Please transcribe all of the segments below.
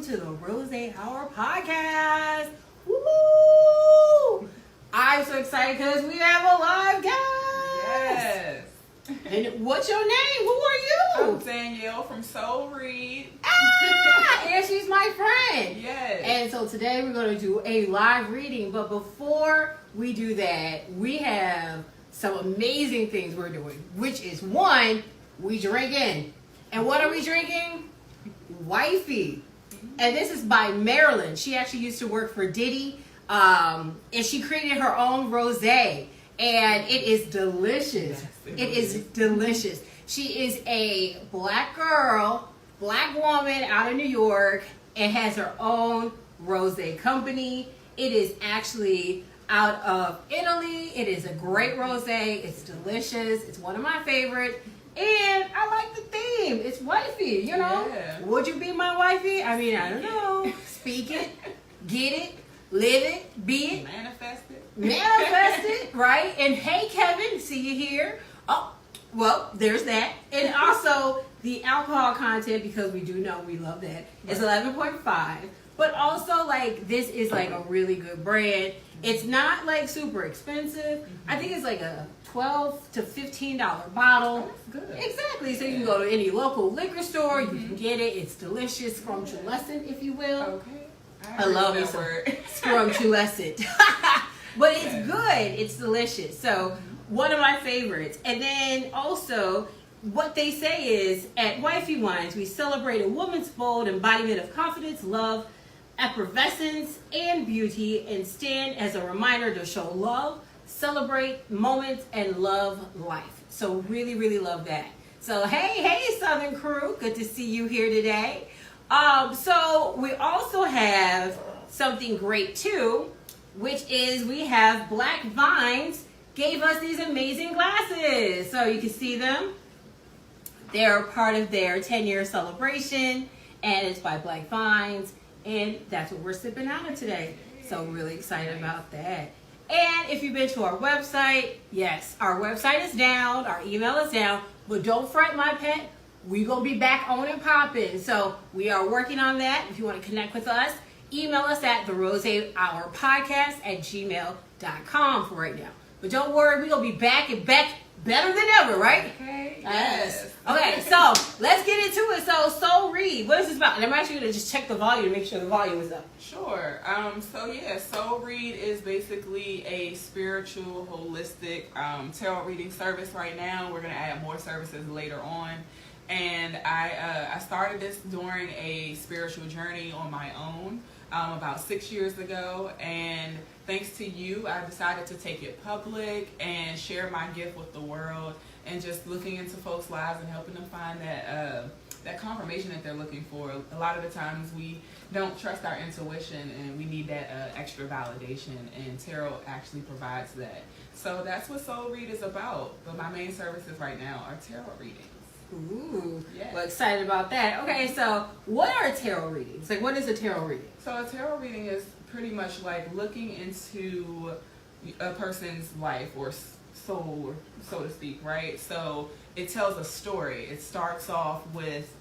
to the Rosé Hour podcast. Woo! I'm so excited because we have a live guest. Yes. And what's your name? Who are you? I'm Danielle from Soul Read. And she's my friend. Yes. And so today we're going to do a live reading. But before we do that, we have some amazing things we're doing, which is one, we drinking. And what are we drinking? Wifey. And this is by Marilyn. She actually used to work for Diddy. And she created her own rosé. And it is delicious. Yes, it is delicious. She is a black girl, black woman out of New York, and has her own rosé company. It is actually out of Italy. It is a great rosé. It's delicious. It's one of my favorites. And I like the theme. It's wifey, you know. Yeah. Would you be my wifey? I mean, I don't know. Speak it, get it, live it, be it. Manifest it. Manifest it, right? And hey, Kevin, see you here. Oh, well, there's that. And also the alcohol content, because we do know we love that, is 11.5. But also, like, this is like a really good brand. It's not like super expensive. I think it's like a $12 to $15 bottle. Oh, that's good. Exactly. So you can go to any local liquor store. You can get it. It's delicious, scrumptious, if you will. Okay. I love it. Scrumptious. But it's good. It's delicious. So one of my favorites. And then also, what they say is, at Wifey Wines, we celebrate a woman's bold embodiment of confidence, love, effervescence, and beauty, and stand as a reminder to show love, celebrate moments, and love life. So really, really love that. So hey, Southern crew, good to see you here today. So we also have something great too, which is we have Black Vines gave us these amazing glasses. So you can see them. They're part of their 10-year celebration, and it's by Black Vines, and that's what we're sipping out of today. So really excited about that. And if you've been to our website, yes, our website is down, our email is down, but don't fret, my pet. We're going to be back on and popping. So we are working on that. If you want to connect with us, email us at therosehourpodcast@gmail.com for right now. But don't worry, we're going to be back and back better than ever, right? Okay. Yes. Okay, so let's get into it. So, Soul Read, what is this about? And I'm actually going to just check the volume to make sure the volume is up. Sure. Soul Read is basically a spiritual, holistic tarot reading service right now. We're going to add more services later on. And I started this during a spiritual journey on my own about 6 years ago. And thanks to you, I decided to take it public and share my gift with the world, and just looking into folks' lives and helping them find that confirmation that they're looking for. A lot of the times we don't trust our intuition, and we need that extra validation, and tarot actually provides that. So that's what Soul Read is about. But my main services right now are tarot readings. Ooh, yes. Well, excited about that. Okay, so what are tarot readings? Like, what is a tarot reading? So a tarot reading is pretty much like looking into a person's life or soul, so to speak, right? So it tells a story. It starts off with,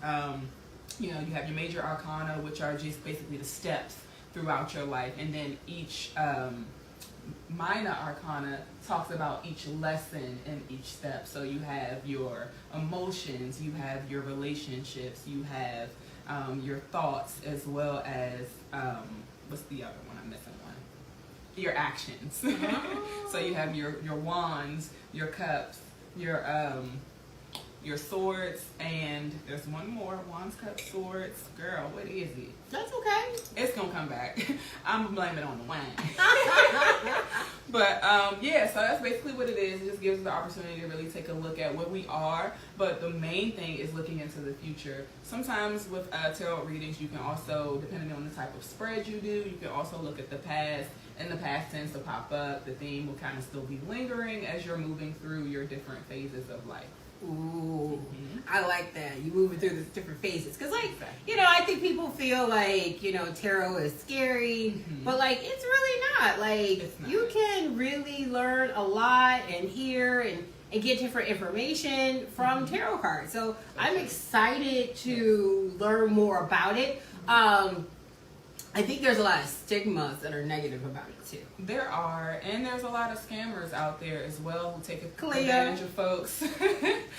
you have your major arcana, which are just basically the steps throughout your life, and then each minor arcana talks about each lesson in each step. So you have your emotions, you have your relationships, you have your thoughts, as well as what's the other one? I'm missing one. Your actions. So you have your wands, your cups, your swords, and there's one more. Wands, cups, swords. Girl, what is it? That's okay. It's gonna come back. I'm gonna blame it on the wine. But so that's basically what it is. It just gives us the opportunity to really take a look at what we are. But the main thing is looking into the future. Sometimes with tarot readings, you can also, depending on the type of spread you do, you can also look at the past. And the past tends to pop up. The theme will kind of still be lingering as you're moving through your different phases of life. Ooh, I like that. You moving through the different phases. Because, like, I think people feel like, tarot is scary. But, like, it's really not. Like, you can really learn a lot and hear and get different information from tarot cards. So I'm excited to learn more about it. I think there's a lot of stigmas that are negative about it too. There are, and there's a lot of scammers out there as well who take Cleo. advantage of folks.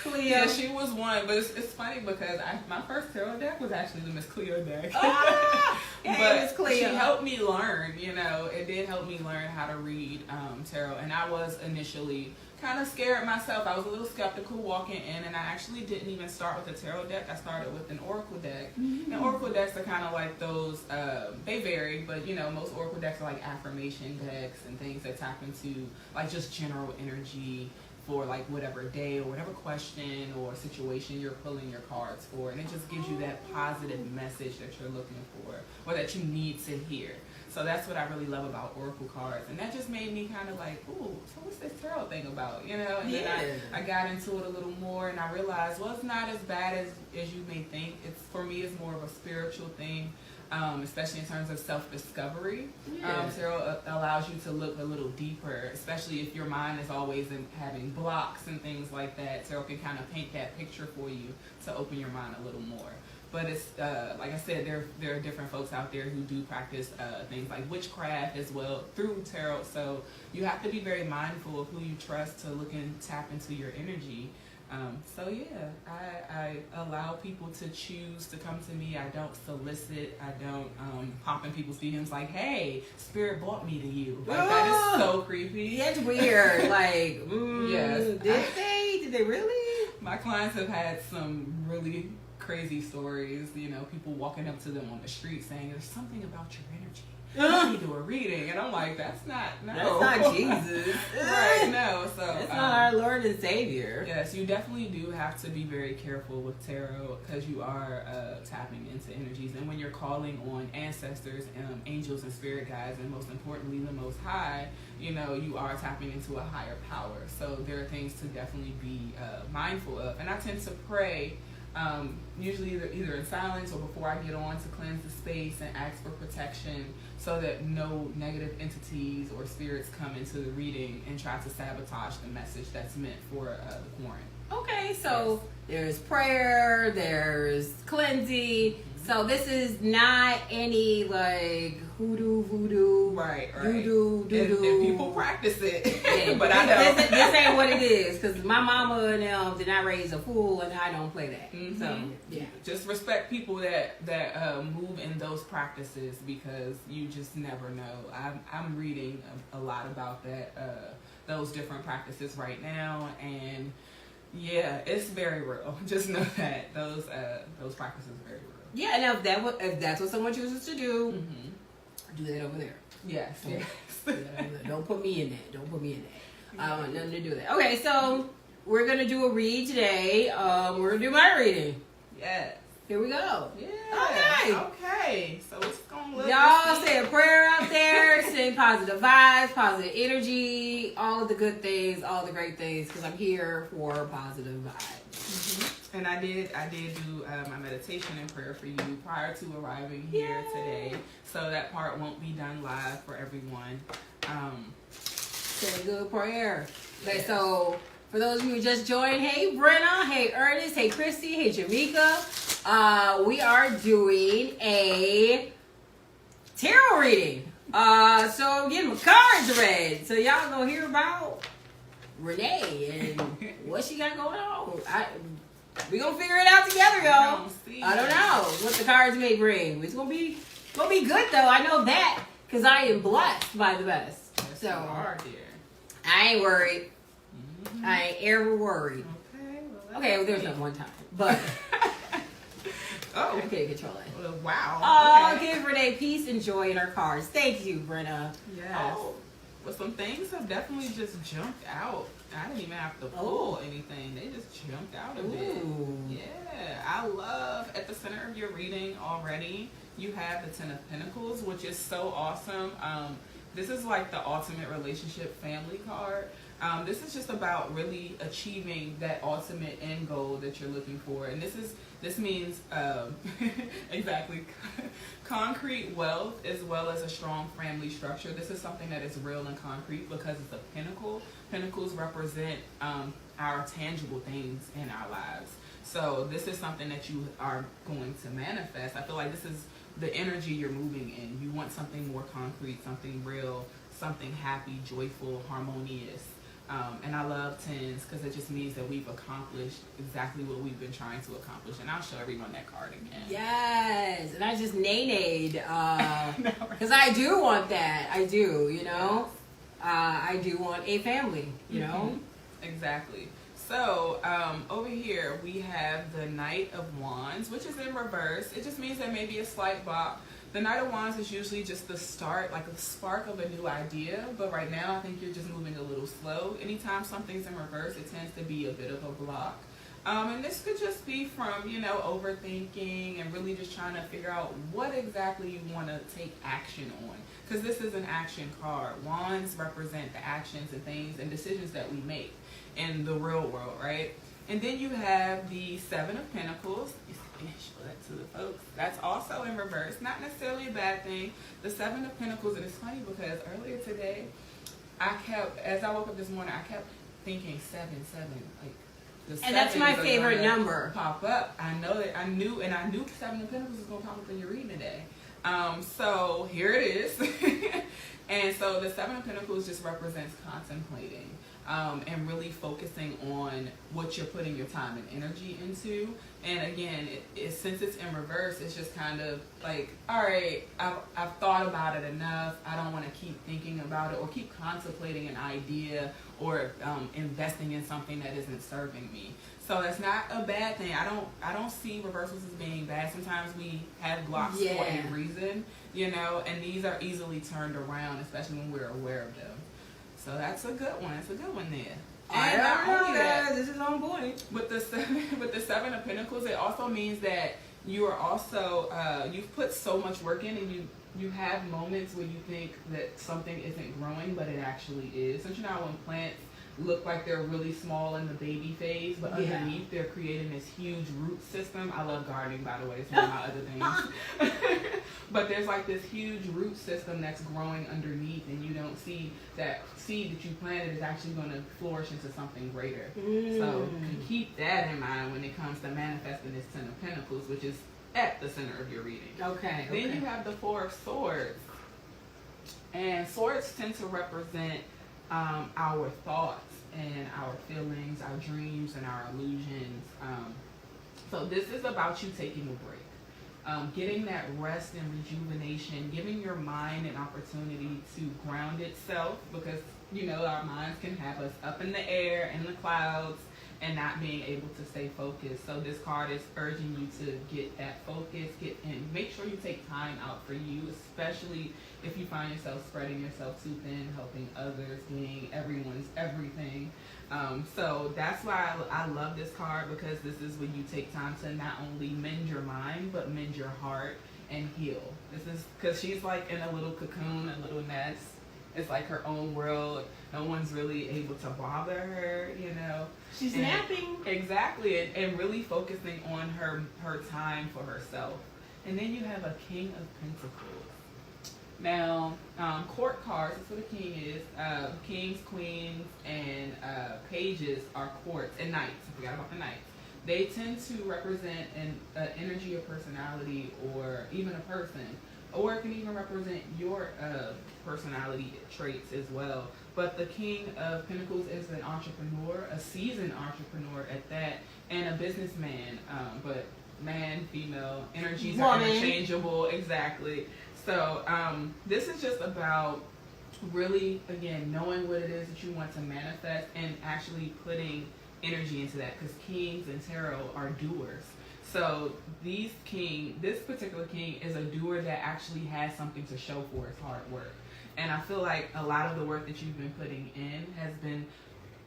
Cleo. Yeah, she was one, but it's funny because my first tarot deck was actually the Miss Cleo deck. Hey, But Miss Cleo. she helped me learn, you know, it did help me learn how to read tarot. And I was initially kind of scared myself. I was a little skeptical walking in, and I actually didn't even start with a tarot deck. I started with an oracle deck. And oracle decks are kind of like those, they vary, but you know, most oracle decks are like affirmation decks and things that tap into like just general energy for like whatever day or whatever question or situation you're pulling your cards for, and it just gives you that positive message that you're looking for or that you need to hear. So that's what I really love about oracle cards, and that just made me kind of like, ooh, so what's this tarot thing about, you know? And then I got into it a little more, and I realized, well, it's not as bad as you may think. It's, for me, it's more of a spiritual thing. Especially in terms of self-discovery. Tarot allows you to look a little deeper, especially if your mind is always having blocks and things like that. Tarot can kind of paint that picture for you to open your mind a little more. But it's, like I said, there are different folks out there who do practice things like witchcraft as well through tarot. So you have to be very mindful of who you trust to look and tap into your energy. So yeah, I allow people to choose to come to me. I don't solicit. I don't pop in people's DMs like, "Hey, spirit brought me to you." Like that is so creepy. That's weird. Like, yes, did they really? My clients have had some really crazy stories. You know, people walking up to them on the street saying, "There's something about your energy. I need to do a reading," and I'm like, "That's not Jesus, right? No, so it's not our Lord and Savior." Yes, you definitely do have to be very careful with tarot because you are tapping into energies, and when you're calling on ancestors, angels, and spirit guides, and most importantly, the Most High, you know, you are tapping into a higher power. So there are things to definitely be mindful of, and I tend to pray. Usually either in silence or before I get on to cleanse the space and ask for protection so that no negative entities or spirits come into the reading and try to sabotage the message that's meant for the quarantine. Okay, so there's prayer, there's cleansing. So this is not any like hoodoo, voodoo, right. Doo-doo, doo-doo. And people practice it, Yeah, but I know this ain't what it is because my mama and them did not raise a fool, and I don't play that. So yeah, just respect people that move in those practices because you just never know. I'm reading a lot about that those different practices right now, and yeah, it's very real. Just know that those practices are very real. Yeah, and if that's what someone chooses to do, do that over there. Yes, So, yes. Don't put me in that. Don't put me in that. I don't want nothing to do with that. Okay, so we're gonna do a read today. We're gonna do my reading. Yes. Here we go. Yeah. Okay. So it's gonna look. Y'all say a prayer out there. Send positive vibes, positive energy, all of the good things, all the great things, because I'm here for positive vibes. And I did do my meditation and prayer for you prior to arriving here today, so that part won't be done live for everyone. Say a good prayer. Okay, so for those of you who just joined, hey Brenna, hey Ernest, hey Christy, hey Jamaica, we are doing a tarot reading. So I'm getting my cards read. So y'all gonna hear about Renee and what she got going on. We gonna figure it out together, y'all. I don't know what the cards may bring. It's gonna be good though. I know that because I am blessed by the best. Yes, so you are, dear. I ain't worried. I ain't ever worried. Okay, Well, there's not one time, but oh, I can't control it. Wow. Oh, give Renee peace and joy in our cards. Thank you, Brenna. Yes. Oh. Well, some things have definitely just jumped out. I didn't even have to pull anything. They just jumped out a bit. Yeah. I love at the center of your reading already, you have the Ten of Pentacles, which is so awesome. This is like the ultimate relationship family card. This is just about really achieving that ultimate end goal that you're looking for. And this means exactly concrete wealth as well as a strong family structure. This is something that is real and concrete because it's a pinnacle. Pinnacles represent our tangible things in our lives. So this is something that you are going to manifest. I feel like this is the energy you're moving in. You want something more concrete, something real, something happy, joyful, harmonious. And I love 10s because it just means that we've accomplished exactly what we've been trying to accomplish. And I'll show everyone that card again. Yes, and I just nay-nayed because I do want that. I do, you know. I do want a family, you know. Exactly. So over here we have the Knight of Wands, which is in reverse. It just means there may be a slight block. The Knight of Wands is usually just the start, like a spark of a new idea. But right now I think you're just moving a little slow. Anytime something's in reverse, it tends to be a bit of a block. And this could just be from, you know, overthinking and really just trying to figure out what exactly you want to take action on. Because this is an action card. Wands represent the actions and things and decisions that we make in the real world, right? And then you have the Seven of Pentacles. Show that to the folks. That's also in reverse. Not necessarily a bad thing. The Seven of Pentacles, and it's funny because earlier today, as I woke up this morning, I kept thinking 7, like the and that's my favorite number. Pop up. I knew Seven of Pentacles was going to pop up in your reading today. So here it is. And so the Seven of Pentacles just represents contemplating. And really focusing on what you're putting your time and energy into. And again, since it's in reverse, it's just kind of like, all right, I've thought about it enough. I don't want to keep thinking about it or keep contemplating an idea or investing in something that isn't serving me. So that's not a bad thing. I don't see reversals as being bad. Sometimes we have blocks for a reason, you know, and these are easily turned around, especially when we're aware of them. So that's a good one. It's a good one there. And not only that, this is on point. With the Seven of Pentacles, it also means that you are also you've put so much work in, and you have moments where you think that something isn't growing, but it actually is. Don't you know when plants look like they're really small in the baby phase, but underneath they're creating this huge root system? I love gardening, by the way. It's one of my other things. But there's like this huge root system that's growing underneath, and you don't see that seed that you planted is actually going to flourish into something greater. So keep that in mind when it comes to manifesting this Ten of Pentacles, which is at the center of your reading. Okay. Then you have the Four of Swords. And swords tend to represent our thoughts and our feelings, our dreams, and our illusions. So this is about you taking a break. Getting that rest and rejuvenation, giving your mind an opportunity to ground itself, because, you know, our minds can have us up in the air, in the clouds, and not being able to stay focused. So this card is urging you to get that focus, make sure you take time out for you, especially if you find yourself spreading yourself too thin, helping others, being everyone's everything. So that's why I love this card, because this is when you take time to not only mend your mind, but mend your heart and heal. This is because she's like in a little cocoon, a little nest. It's like her own world. No one's really able to bother her, you know. She's napping. Exactly, and really focusing on her time for herself. And then you have a King of Pentacles. Now, court cards, that's what a king is. Kings, queens, and pages are courts, and knights. I forgot about the knights. They tend to represent an energy or personality, or even a person. Or it can even represent your personality traits as well. But the King of Pentacles is an entrepreneur, a seasoned entrepreneur at that, and a businessman. But man, female, energies are interchangeable. Exactly. So this is just about really, again, knowing what it is that you want to manifest and actually putting energy into that, because kings and tarot are doers. So this particular king is a doer that actually has something to show for his hard work. And I feel like a lot of the work that you've been putting in has been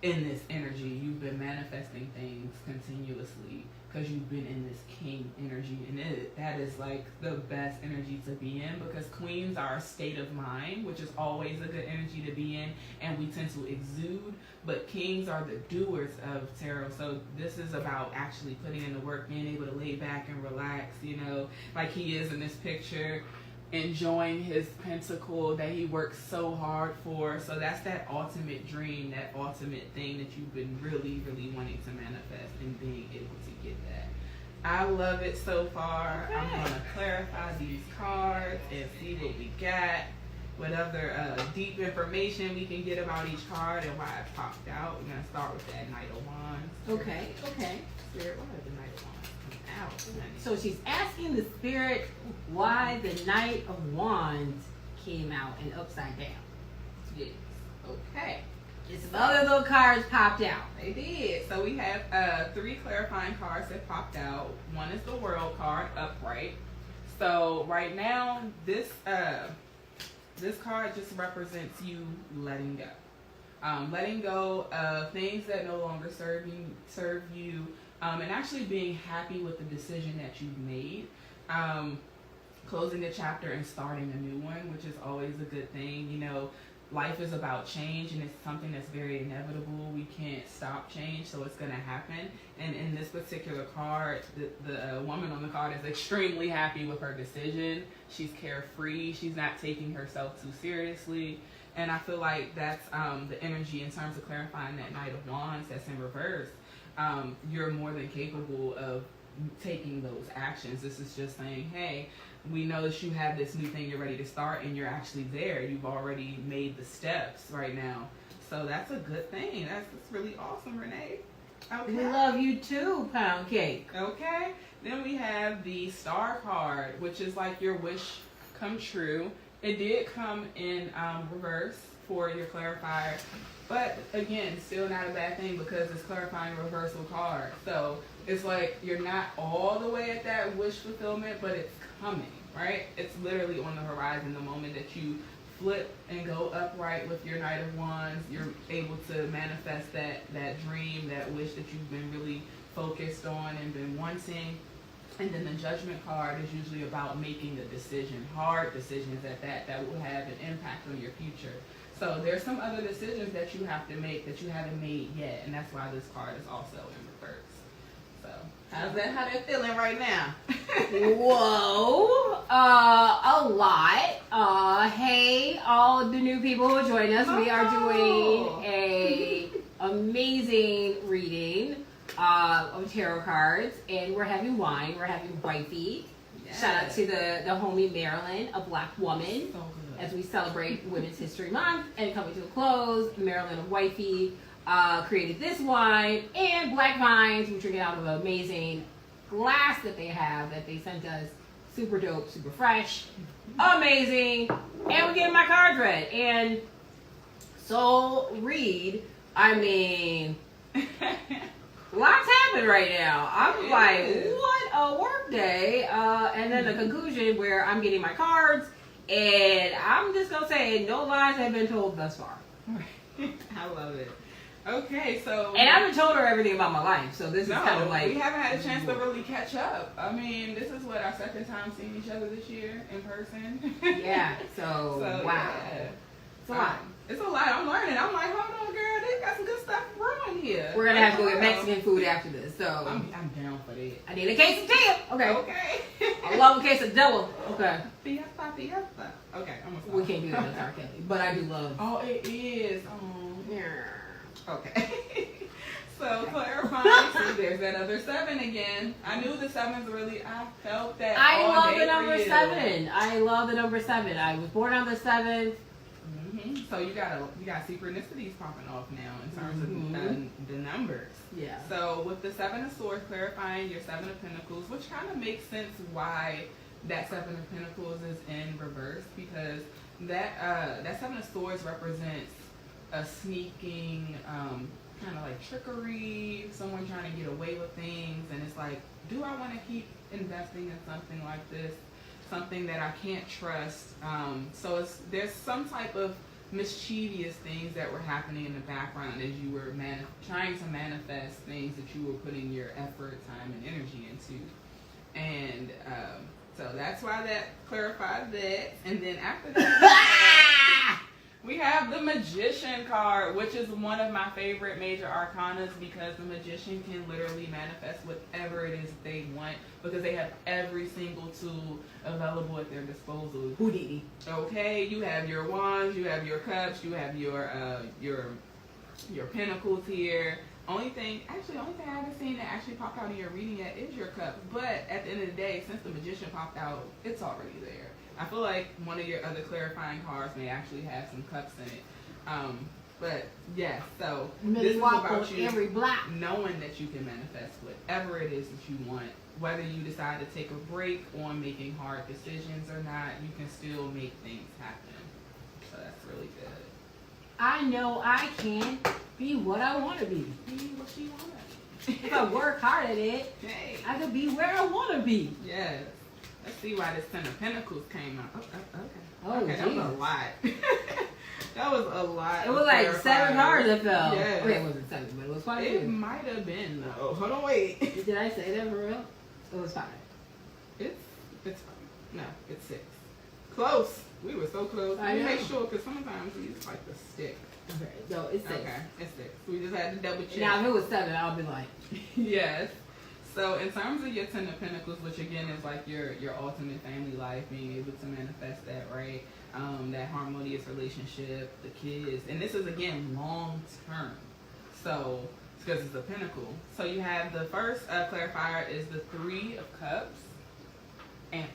in this energy. You've been manifesting things continuously because you've been in this king energy, and that is like the best energy to be in, because queens are a state of mind, which is always a good energy to be in, and we tend to exude, but kings are the doers of tarot. So this is about actually putting in the work, being able to lay back and relax, you know, like he is in this picture, enjoying his pentacle that he works so hard for. So that's that ultimate dream, that ultimate thing that you've been really, really wanting to manifest, and being able to get that. I love it so far. Okay. I'm going to clarify these cards and see what we got. What other deep information we can get about each card and why it popped out. We're going to start with that Knight of Wands. Okay. Spirit, why did the Knight of Wands come out? So she's asking the spirit why the Knight of Wands came out and upside down. Yes. Okay. Some other little cards popped out. They did. So we have 3 clarifying cards that popped out. One is the World card, upright. So right now, this card just represents you letting go. Letting go of things that no longer serve you, and actually being happy with the decision that you've made. Closing a chapter and starting a new one, which is always a good thing. You know, life is about change, and it's something that's very inevitable. We can't stop change, so it's going to happen. And in this particular card, the woman on the card is extremely happy with her decision. She's carefree. She's not taking herself too seriously. And I feel like that's the energy in terms of clarifying that Knight of Wands that's in reverse. You're more than capable of taking those actions. This is just saying, hey, we know that you have this new thing you're ready to start, and you're actually there. You've already made the steps right now. So that's a good thing. That's really awesome, Renee. Okay. We love you too, Pound Cake. Okay. Then we have the Star card, which is like your wish come true. It did come in reverse for your clarifier. But again, still not a bad thing because it's clarifying a reversal card. So it's like you're not all the way at that wish fulfillment, but it's coming, right? It's literally on the horizon. The moment that you flip and go upright with your Knight of Wands, you're able to manifest that dream, that wish that you've been really focused on and been wanting. And then the Judgment card is usually about making a decision, hard decisions at that will have an impact on your future. So there's some other decisions that you have to make that you haven't made yet, and that's why this card is also in reverse. So how they feeling right now? Whoa, a lot. Hey, all the new people who join us, we are doing a amazing reading of tarot cards, and we're having wine. We're having Wifey. Yes. Shout out to the homie Marilyn, a black woman. So good. As we celebrate Women's History Month and coming to a close, Marilyn and Wifey created this wine and black vines, which are get out of an amazing glass that they have that they sent us. Super dope, super fresh, amazing. And we're getting my cards read. And soul read, I mean, lots happening right now. I'm like, what a work day. And then the conclusion where I'm getting my cards. And I'm just going to say, no lies have been told thus far. I love it. Okay, so... And I haven't told her everything about my life, so this is kind of like... we haven't had a chance to really catch up. I mean, this is what, our second time seeing each other this year in person? Yeah, so wow. Yeah. It's a lot. It's a lot. I'm learning. I'm like, hold on, girl, they got some good stuff brewing here. We're going to have to go get Mexican food after this, so... I'm down for that. I need a quesadilla. Okay. Okay. I love a quesadilla. Okay. Fiesta. Okay, I'm gonna stop. We can't do that with R. Kelly, but I do love... Oh, it is. Oh. Yeah. Okay. So clarifying, see, there's that other 7 again. I knew the 7's really, I felt that. I all love day the number for you. 7. I love the number 7. I was born on the 7th. So you got synchronicities popping off now in terms of the numbers. Yeah. So with the 7 of Swords clarifying your 7 of Pentacles, which kind of makes sense why that 7 of Pentacles is in reverse, because that 7 of Swords represents a sneaking kind of like trickery, someone trying to get away with things, and it's like, do I want to keep investing in something like this, something that I can't trust? So there's some type of mischievous things that were happening in the background as you were trying to manifest things that you were putting your effort, time, and energy into. And so that's why that clarified that. And then after that, we have the Magician card, which is one of my favorite major arcanas because the Magician can literally manifest whatever it is they want because they have every single tool available at their disposal. Houdini. Okay, you have your wands, you have your cups, you have your your pentacles here. Only thing I haven't seen that actually popped out in your reading yet is your cups. But at the end of the day, since the Magician popped out, it's already there. I feel like one of your other clarifying cards may actually have some cups in it. But yes, so this is about you every block, knowing that you can manifest whatever it is that you want. Whether you decide to take a break on making hard decisions or not, you can still make things happen. So that's really good. I know I can be what I want to be. Be what you want to be. If I work hard at it, Hey. I could be where I want to be. Yes. Let's see why this Ten of Pentacles came out. Okay. Oh, okay, that was a lot. That was a lot. It was like 7 cards that fell. Yes. Okay, it wasn't 7, but it was 5. It might have been though. Hold on, wait. Did I say that for real? It was 5. It's 5. No, it's 6. Close. We were so close. I We know. make sure because sometimes we use like the stick. Okay, no, it's 6. Okay, it's 6. We just had to double check. Now, if it was 7, I'll be like, Yes. So in terms of your Ten of Pentacles, which again is like your ultimate family life, being able to manifest that, right? That harmonious relationship, the kids, and this is again long term. So it's because it's a pentacle. So you have the first clarifier is the 3 of Cups, and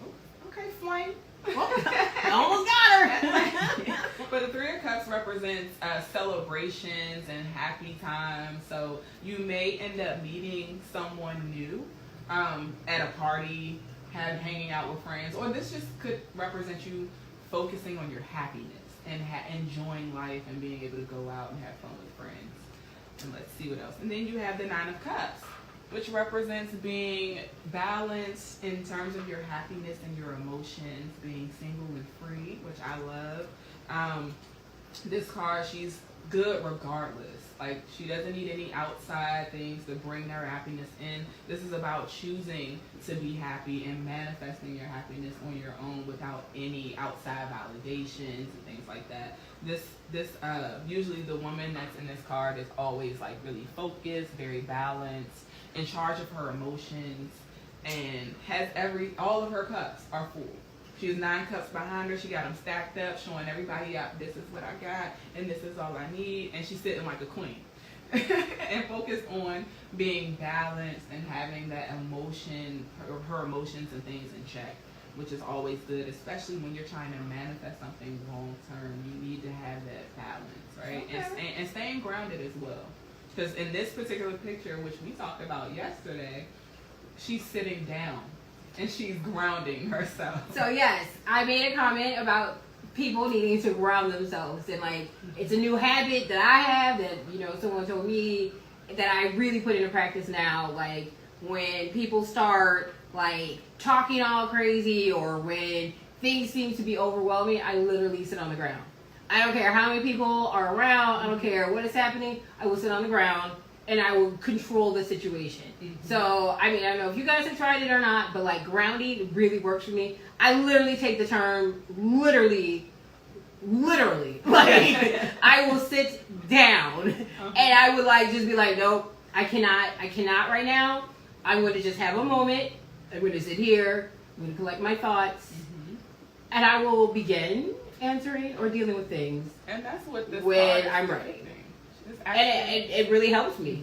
okay, flame. I almost got her. But the 3 of Cups represents celebrations and happy times. So you may end up meeting someone new at a party, hanging out with friends, or this just could represent you focusing on your happiness and enjoying life and being able to go out and have fun with friends. And let's see what else. And then you have the 9 of Cups, which represents being balanced in terms of your happiness and your emotions, being single and free, which I love. This card, she's good regardless. Like, she doesn't need any outside things to bring their happiness in. This is about choosing to be happy and manifesting your happiness on your own without any outside validations and things like that. This usually the woman that's in this card is always like really focused, very balanced, in charge of her emotions, and has all of her cups are full. She has 9 cups behind her. She got them stacked up, showing everybody out, this is what I got, and this is all I need. And she's sitting like a queen. And focused on being balanced and having that emotion, her emotions and things in check, which is always good, especially when you're trying to manifest something long term. You need to have that balance, right? Okay. And staying grounded as well. Because in this particular picture, which we talked about yesterday, she's sitting down. And she's grounding herself. So yes, I made a comment about people needing to ground themselves, and like it's a new habit that I have that someone told me that I really put into practice now. Like when people start like talking all crazy, or when things seem to be overwhelming, I literally sit on the ground. I don't care how many people are around. I don't care what is happening. I will sit on the ground. And I will control the situation. Mm-hmm. So, I mean, I don't know if you guys have tried it or not, but like grounding really works for me. I literally take the term literally. Like, I will sit down and I would like just be like, nope, I cannot right now. I'm going to just have a moment. I'm going to sit here. I'm going to collect my thoughts. Mm-hmm. And I will begin answering or dealing with things. And that's what this when I'm ready. And it really helps me.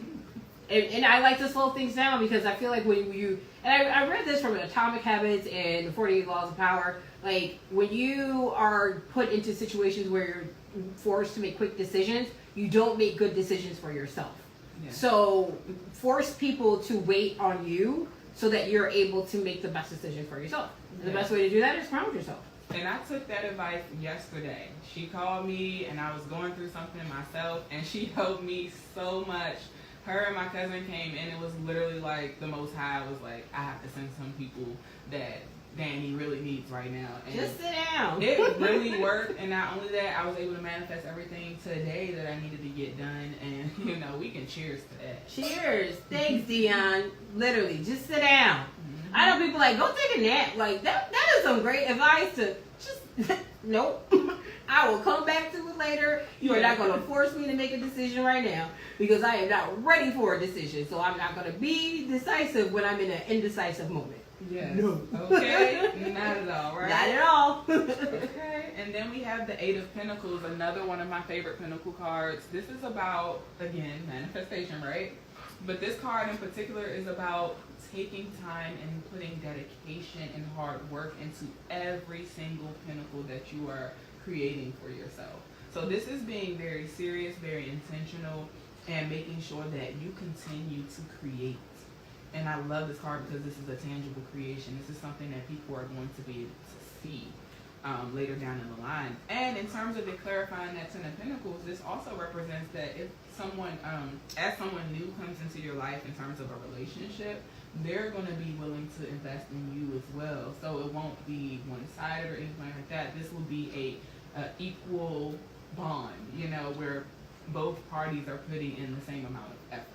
And I like to slow things down because I feel like when you, and I read this from Atomic Habits and the 48 Laws of Power, like when you are put into situations where you're forced to make quick decisions, you don't make good decisions for yourself. Yeah. So force people to wait on you so that you're able to make the best decision for yourself. Yeah. The best way to do that is ground yourself. And I took that advice yesterday. She called me and I was going through something myself and she helped me so much. Her and my cousin came and it was literally like the Most High was like, I have to send some people that Danny really needs right now. And just sit down. It really worked, and not only that, I was able to manifest everything today that I needed to get done, and we can cheers to that. Cheers. Thanks, Dion. Literally, just sit down. Mm-hmm. I know people like, go take a nap. Like, that is some great advice to just, nope. I will come back to it later. You are not going to force me to make a decision right now because I am not ready for a decision. So I'm not going to be decisive when I'm in an indecisive moment. Yes. No. Okay. Not at all, right? Not at all. Okay. And then we have the Eight of Pentacles, another one of my favorite Pentacle cards. This is about, again, manifestation, right? But this card in particular is about taking time and putting dedication and hard work into every single pinnacle that you are creating for yourself. So this is being very serious, very intentional, and making sure that you continue to create. And I love this card because this is a tangible creation. This is something that people are going to be able to see later down in the line. And in terms of it clarifying that Ten of Pentacles, this also represents that if someone, as someone new comes into your life in terms of a relationship, they're going to be willing to invest in you as well. So it won't be one-sided or anything like that. This will be a equal bond, you know, where both parties are putting in the same amount of effort.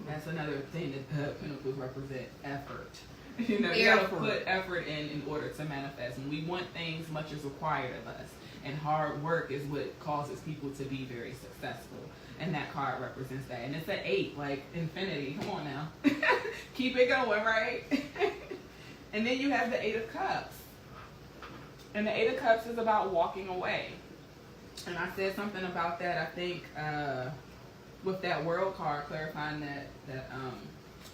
That's another thing that Pentacles represent, effort. You know, you gotta put effort in order to manifest. And we want things much as required of us. And hard work is what causes people to be very successful. And that card represents that. And it's an 8, like infinity. Come on now. Keep it going, right? And then you have the 8 of Cups. And the 8 of Cups is about walking away. And I said something about that, I think, with that World card, clarifying that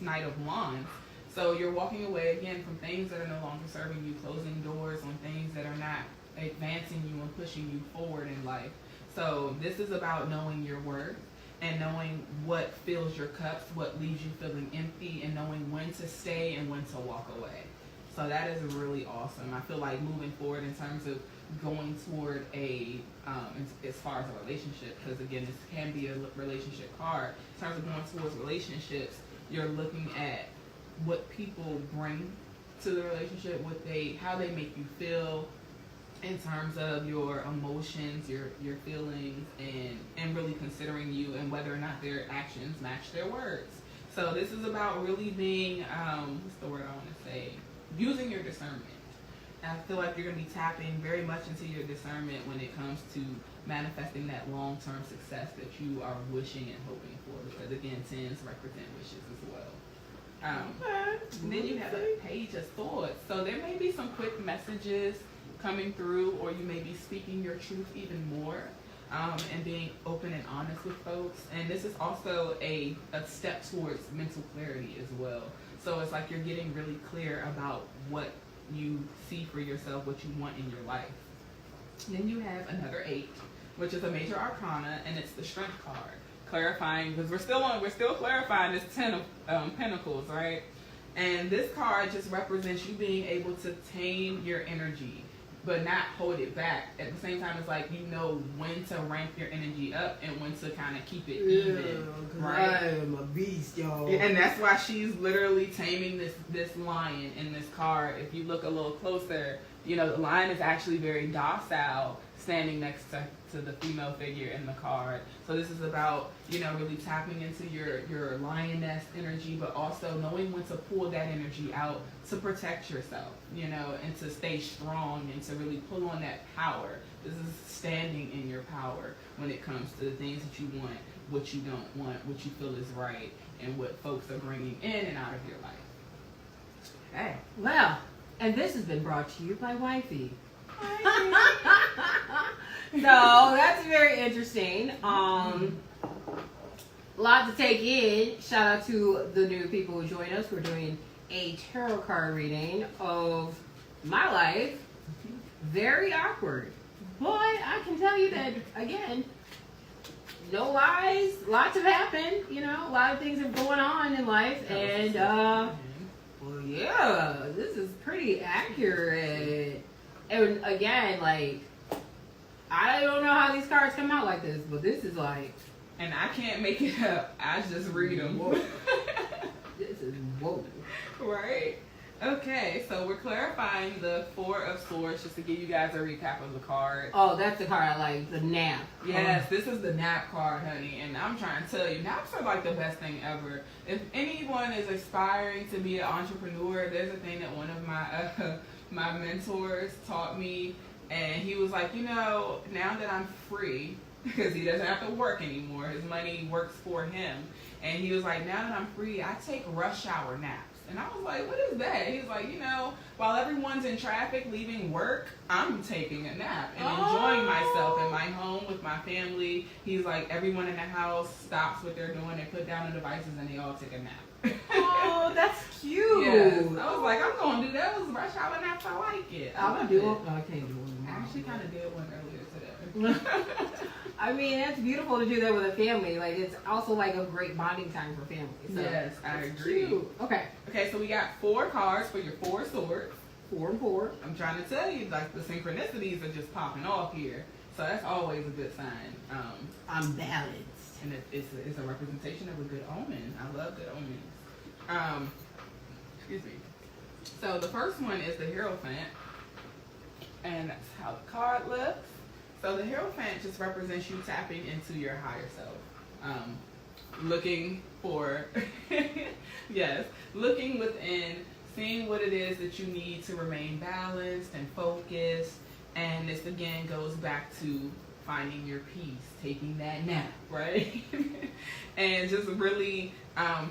Knight of Wands. So you're walking away, again, from things that are no longer serving you, closing doors on things that are not advancing you and pushing you forward in life. So this is about knowing your worth and knowing what fills your cups, what leaves you feeling empty, and knowing when to stay and when to walk away. So that is really awesome. I feel like moving forward in terms of going toward as far as a relationship, because again, this can be a relationship card. In terms of going towards relationships, you're looking at what people bring to the relationship, how they make you feel in terms of your emotions, your feelings, and really considering you and whether or not their actions match their words. So this is about really being, what's the word I want to say? Using your discernment. I feel like you're going to be tapping very much into your discernment when it comes to manifesting that long-term success that you are wishing and hoping for. Because again, 10s represent wishes as well. And then you have a Page of Swords. So there may be some quick messages coming through, or you may be speaking your truth even more, and being open and honest with folks. And this is also a step towards mental clarity as well. So it's like you're getting really clear about what you see for yourself, what you want in your life. Then you have another 8, which is a major arcana, and it's the Strength card. Clarifying, because we're still clarifying this 10 of Pentacles, right? And this card just represents you being able to tame your energy, but not hold it back. At the same time, it's like you know when to ramp your energy up and when to kind of keep it even, right? I am a beast, y'all. And that's why she's literally taming this lion in this card. If you look a little closer, you know, the lion is actually very docile, standing next to the female figure in the card. So this is about, you know, really tapping into your lioness energy, but also knowing when to pull that energy out to protect yourself, you know, and to stay strong and to really pull on that power. This is standing in your power when it comes to the things that you want, what you don't want, what you feel is right, and what folks are bringing in and out of your life. Okay. Well, and this has been brought to you by Wifey. So that's very interesting. A lot to take in. Shout out to the new people who join us. We're doing a tarot card reading of my life. Very awkward, but I can tell you that again, no lies. Lots have happened. You know, a lot of things are going on in life, and well, yeah, this is pretty accurate. And again, like, I don't know how these cards come out like this, but this is like... And I can't make it up. I just read them. Whoa. This is whoa. Right? Okay, so we're clarifying the 4 of Swords just to give you guys a recap of the card. Oh, that's the card I like, the nap. Yes, this is the nap card, honey. And I'm trying to tell you, naps are like the best thing ever. If anyone is aspiring to be an entrepreneur, there's a thing that one of my... my mentors taught me, and he was like, you know, now that I'm free, because he doesn't have to work anymore, his money works for him, and he was like, now that I'm free, I take rush hour naps. And I was like, what is that? He's like, you know, while everyone's in traffic leaving work, I'm taking a nap and enjoying myself in my home with my family. He's like, everyone in the house stops what they're doing, they put down the devices, and they all take a nap. Oh, that's cute. Yes. I was like, I'm going to do that. Those rush hour naps. I like it. I'm going to do it. No, I can't do it. I actually kind of did one earlier today. I mean, that's beautiful to do that with a family. Like, it's also like a great bonding time for family. So Yes, I agree. cute. Okay. Okay, so we got 4 cards for your 4 swords. 4 and 4. I'm trying to tell you, like, the synchronicities are just popping off here. So that's always a good sign. I'm balanced. And it's a representation of a good omen. I love good omens. Excuse me. So the first one is the Hierophant. And that's how the card looks. So the Hierophant just represents you tapping into your higher self. Looking for, yes, looking within, seeing what it is that you need to remain balanced and focused. And this again goes back to finding your peace, taking that nap, right? And just really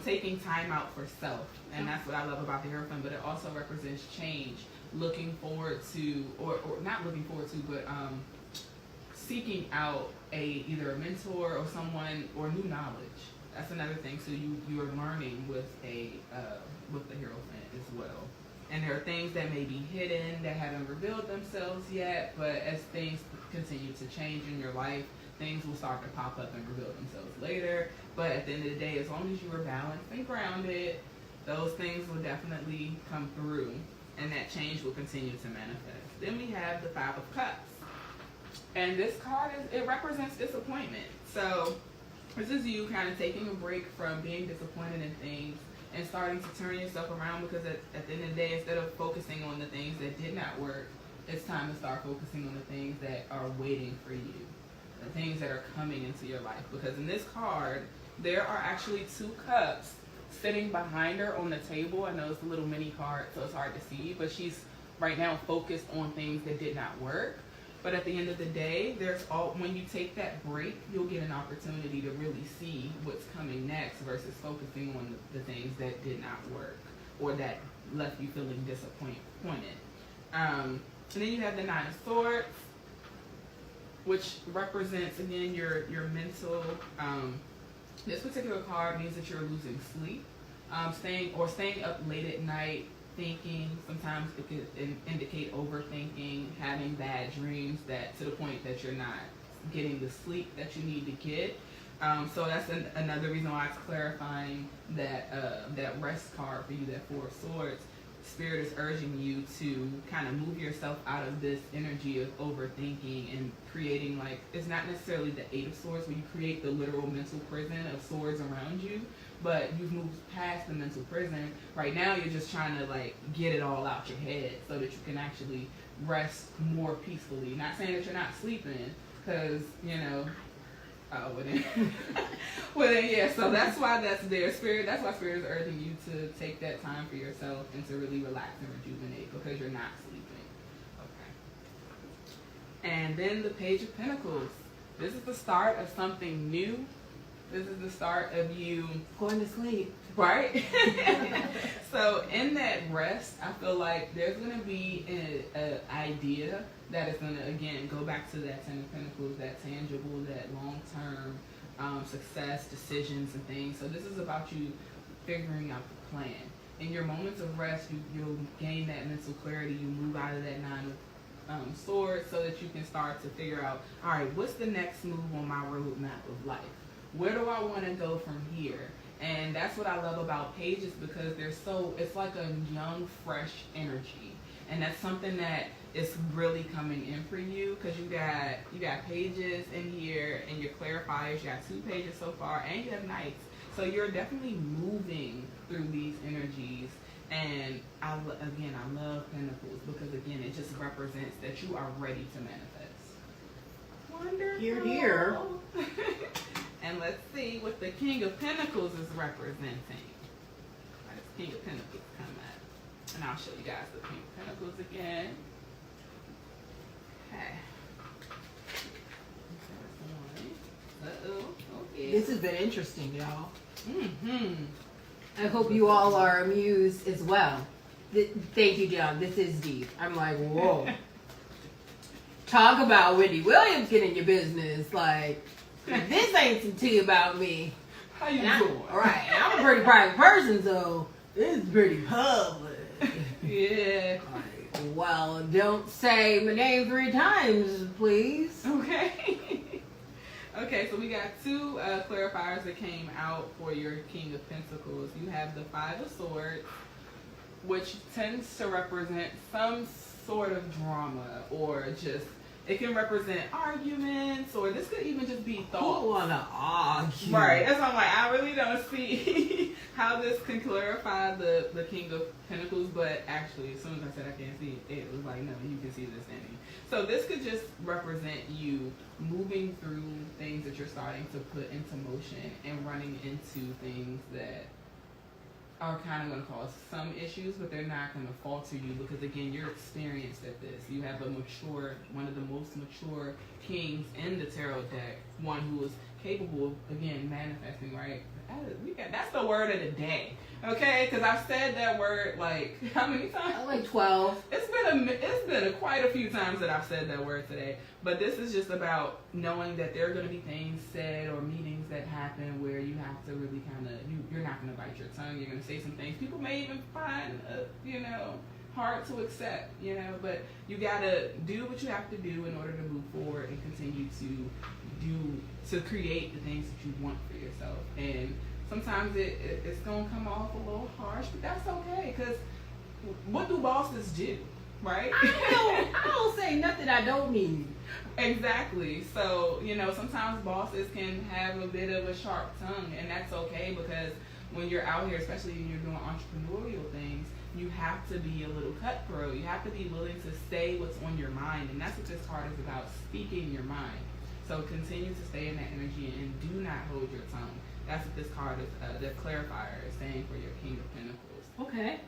taking time out for self. And that's what I love about the Hierophant, but it also represents change, looking forward to, or not looking forward to, but seeking out either a mentor or someone or new knowledge. That's another thing. So you are learning with the Hierophant as well. And there are things that may be hidden that haven't revealed themselves yet, but as things continue to change in your life, things will start to pop up and reveal themselves later. But at the end of the day, as long as you are balanced and grounded, those things will definitely come through, and that change will continue to manifest. Then we have the 5 of Cups. And this card, it represents disappointment. So this is you kind of taking a break from being disappointed in things and starting to turn yourself around, because at the end of the day, instead of focusing on the things that did not work, it's time to start focusing on the things that are waiting for you, the things that are coming into your life. Because in this card, there are actually 2 cups sitting behind her on the table. I know it's a little mini card, so it's hard to see, but she's right now focused on things that did not work. But at the end of the day, when you take that break, you'll get an opportunity to really see what's coming next versus focusing on the things that did not work or that left you feeling disappointed. And then you have the 9 of Swords, which represents, again, your mental. This particular card means that you're losing sleep, staying up late at night, thinking. Sometimes it could indicate overthinking, having bad dreams to the point that you're not getting the sleep that you need to get. So that's another reason why it's clarifying that rest card for you, that 4 of Swords. Spirit is urging you to kind of move yourself out of this energy of overthinking and creating, like, it's not necessarily the 8 of Swords where you create the literal mental prison of swords around you, but you've moved past the mental prison. Right now you're just trying to, like, get it all out your head so that you can actually rest more peacefully. Not saying that you're not sleeping, because, you know, well then, yeah, so that's why that's there. That's why Spirit is urging you to take that time for yourself and to really relax and rejuvenate, because you're not sleeping. Okay. And then the Page of Pentacles. This is the start of something new. This is the start of you going to sleep. Right? So in that rest, I feel like there's going to be an idea that is going to, again, go back to that 10 of Pentacles, that tangible, that long-term success, decisions, and things. So this is about you figuring out the plan. In your moments of rest, you'll gain that mental clarity. You move out of that 9 of Swords so that you can start to figure out, all right, what's the next move on my roadmap of life? Where do I want to go from here? And that's what I love about pages, because it's like a young, fresh energy. And that's something that is really coming in for you, because you got pages in here, and your clarifiers, you got 2 pages so far, and you have knights. So you're definitely moving through these energies. And I love Pentacles, because again, it just represents that you are ready to manifest. Wonderful. Hear, hear. And let's see what the King of Pentacles is representing. Why does King of Pentacles come up? And I'll show you guys the King of Pentacles again. Okay. Uh-oh. Okay. This has been interesting, y'all. Mm-hmm. I hope you all are amused as well. Thank you, John. This is deep. I'm like, whoa. Talk about Wendy Williams getting your business. Like, this ain't some tea about me. How you doing? All right, I'm a pretty private person, so this is pretty public. Yeah. Like, well, don't say my name 3 times, please. Okay. Okay, so we got 2 clarifiers that came out for your King of Pentacles. You have the 5 of Swords, which tends to represent some sort of drama, or just, it can represent arguments, or this could even just be thoughts. Who wanna argue? Right, that's why I'm like, I really don't see how this can clarify the King of Pentacles, but actually, as soon as I said I can't see it, it was like, no, you can see this, Annie. So this could just represent you moving through things that you're starting to put into motion and running into things that are kind of going to cause some issues, but they're not going to falter you because, again, you're experienced at this. You have one of the most mature kings in the tarot deck, one who is capable of, again, manifesting, right? That's the word of the day, okay? Because I've said that word, like, how many times? Like 12. It's been quite a few times that I've said that word today. But this is just about knowing that there are going to be things said or meetings that happen where you have to really kind of, you're not going to bite your tongue. You're going to say some things people may even find, hard to accept, but you got to do what you have to do in order to move forward and continue to create the things that you want for yourself. And sometimes it's going to come off a little harsh, but that's okay, because what do bosses do, right? I don't say nothing I don't mean. Exactly. So, sometimes bosses can have a bit of a sharp tongue, and that's okay, because when you're out here, especially when you're doing entrepreneurial things, you have to be a little cutthroat. You have to be willing to say what's on your mind, and that's what this card is about, speaking your mind. So continue to stay in that energy and do not hold your tongue. That's what this card is, the clarifier is saying for your King of Pentacles. Okay.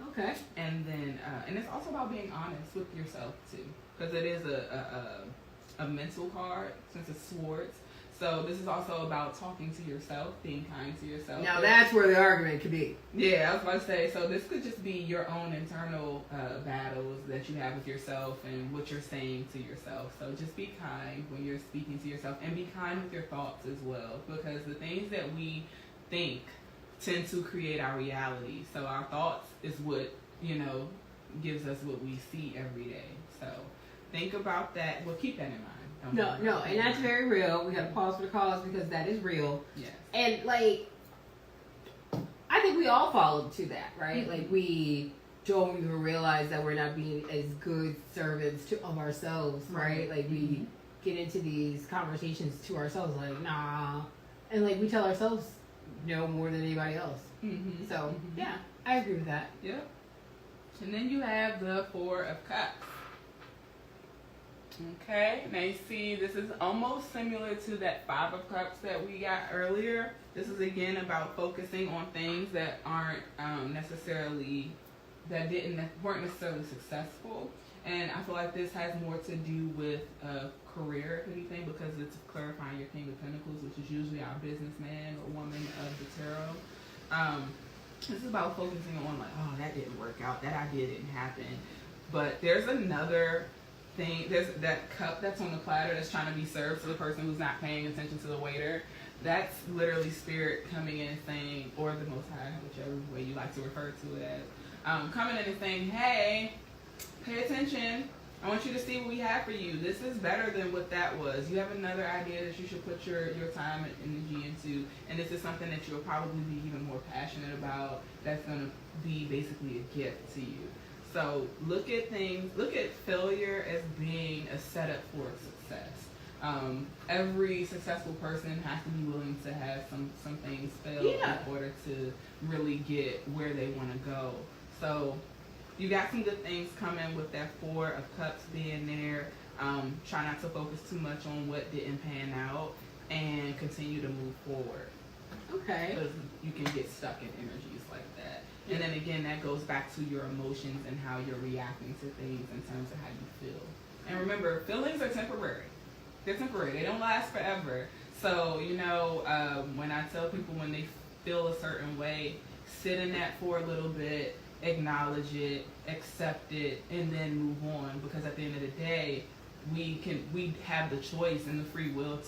And then, and it's also about being honest with yourself too, because it is a mental card since it's swords. So this is also about talking to yourself, being kind to yourself. Now that's where the argument could be. Yeah, I was about to say, so this could just be your own internal battles that you have with yourself and what you're saying to yourself. So just be kind when you're speaking to yourself, and be kind with your thoughts as well, because the things that we think tend to create our reality. So our thoughts is what, gives us what we see every day. So think about that. Well, keep that in mind. No, and that's very real. We got to pause for the cause because that is real. Yes. And I think we all fall to that, right? Mm-hmm. Like we don't even realize that we're not being as good servants of ourselves, right? Like we get into these conversations to ourselves, like nah, and like we tell ourselves no more than anybody else. Mm-hmm. So yeah, I agree with that. Yep. And then you have the 4 of Cups. Okay, now you see this is almost similar to that 5 of Cups that we got earlier. This is again about focusing on things that aren't weren't necessarily successful. And I feel like this has more to do with career, if anything, because it's clarifying your King of Pentacles, which is usually our businessman or woman of the tarot. This is about focusing on like, oh, that didn't work out, that idea didn't happen. But there's another thing, there's that cup that's on the platter that's trying to be served to the person who's not paying attention to the waiter. That's literally spirit coming in and saying, or the Most High, whichever way you like to refer to it as, coming in and saying, hey, pay attention. I want you to see what we have for you. This is better than what that was. You have another idea that you should put your time and energy into, and this is something that you'll probably be even more passionate about. That's going to be basically a gift to you. So look at failure as being a setup for success. Every successful person has to be willing to have some things fail in order to really get where they want to go. So you got some good things coming with that 4 of Cups being there. Try not to focus too much on what didn't pan out and continue to move forward. Okay. Because you can get stuck in energies like that. And then again, that goes back to your emotions and how you're reacting to things in terms of how you feel. And remember, feelings are temporary. They're temporary. They don't last forever. So, when I tell people when they feel a certain way, sit in that for a little bit, acknowledge it, accept it, and then move on. Because at the end of the day, we have the choice and the free will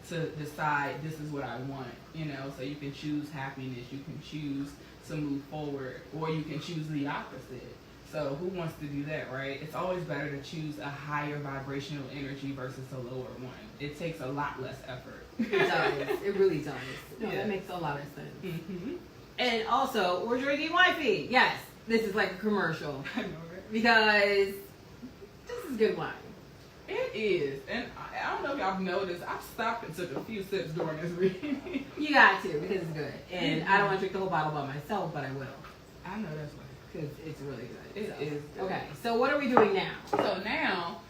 to decide this is what I want, you know. So you can choose happiness, you can choose to move forward, or you can choose the opposite. So who wants to do that, right? It's always better to choose a higher vibrational energy versus a lower one. It takes a lot less effort. It does. It really does. No, Yeah. that makes a lot of sense. Mm-hmm. And also, we're drinking Wifey. Yes, this is like a commercial. I know, right? Because this is good wine. It is. And I don't know if y'all have noticed, I've stopped and took a few sips during this reading. You got to, because it's good. And I don't want to drink the whole bottle by myself, but I will. I know that's right. Because it's really good. It so. is good. Okay, so what are we doing now? So now,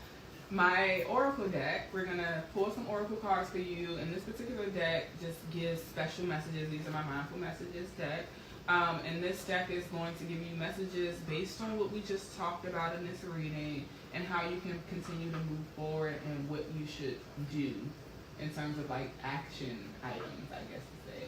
my oracle deck, we're going to pull some oracle cards for you. And this particular deck just gives special messages. These are my mindful messages deck. And this deck is going to give you messages based on what we just talked about in this reading and how you can continue to move forward and what you should do in terms of like action items, I guess to say.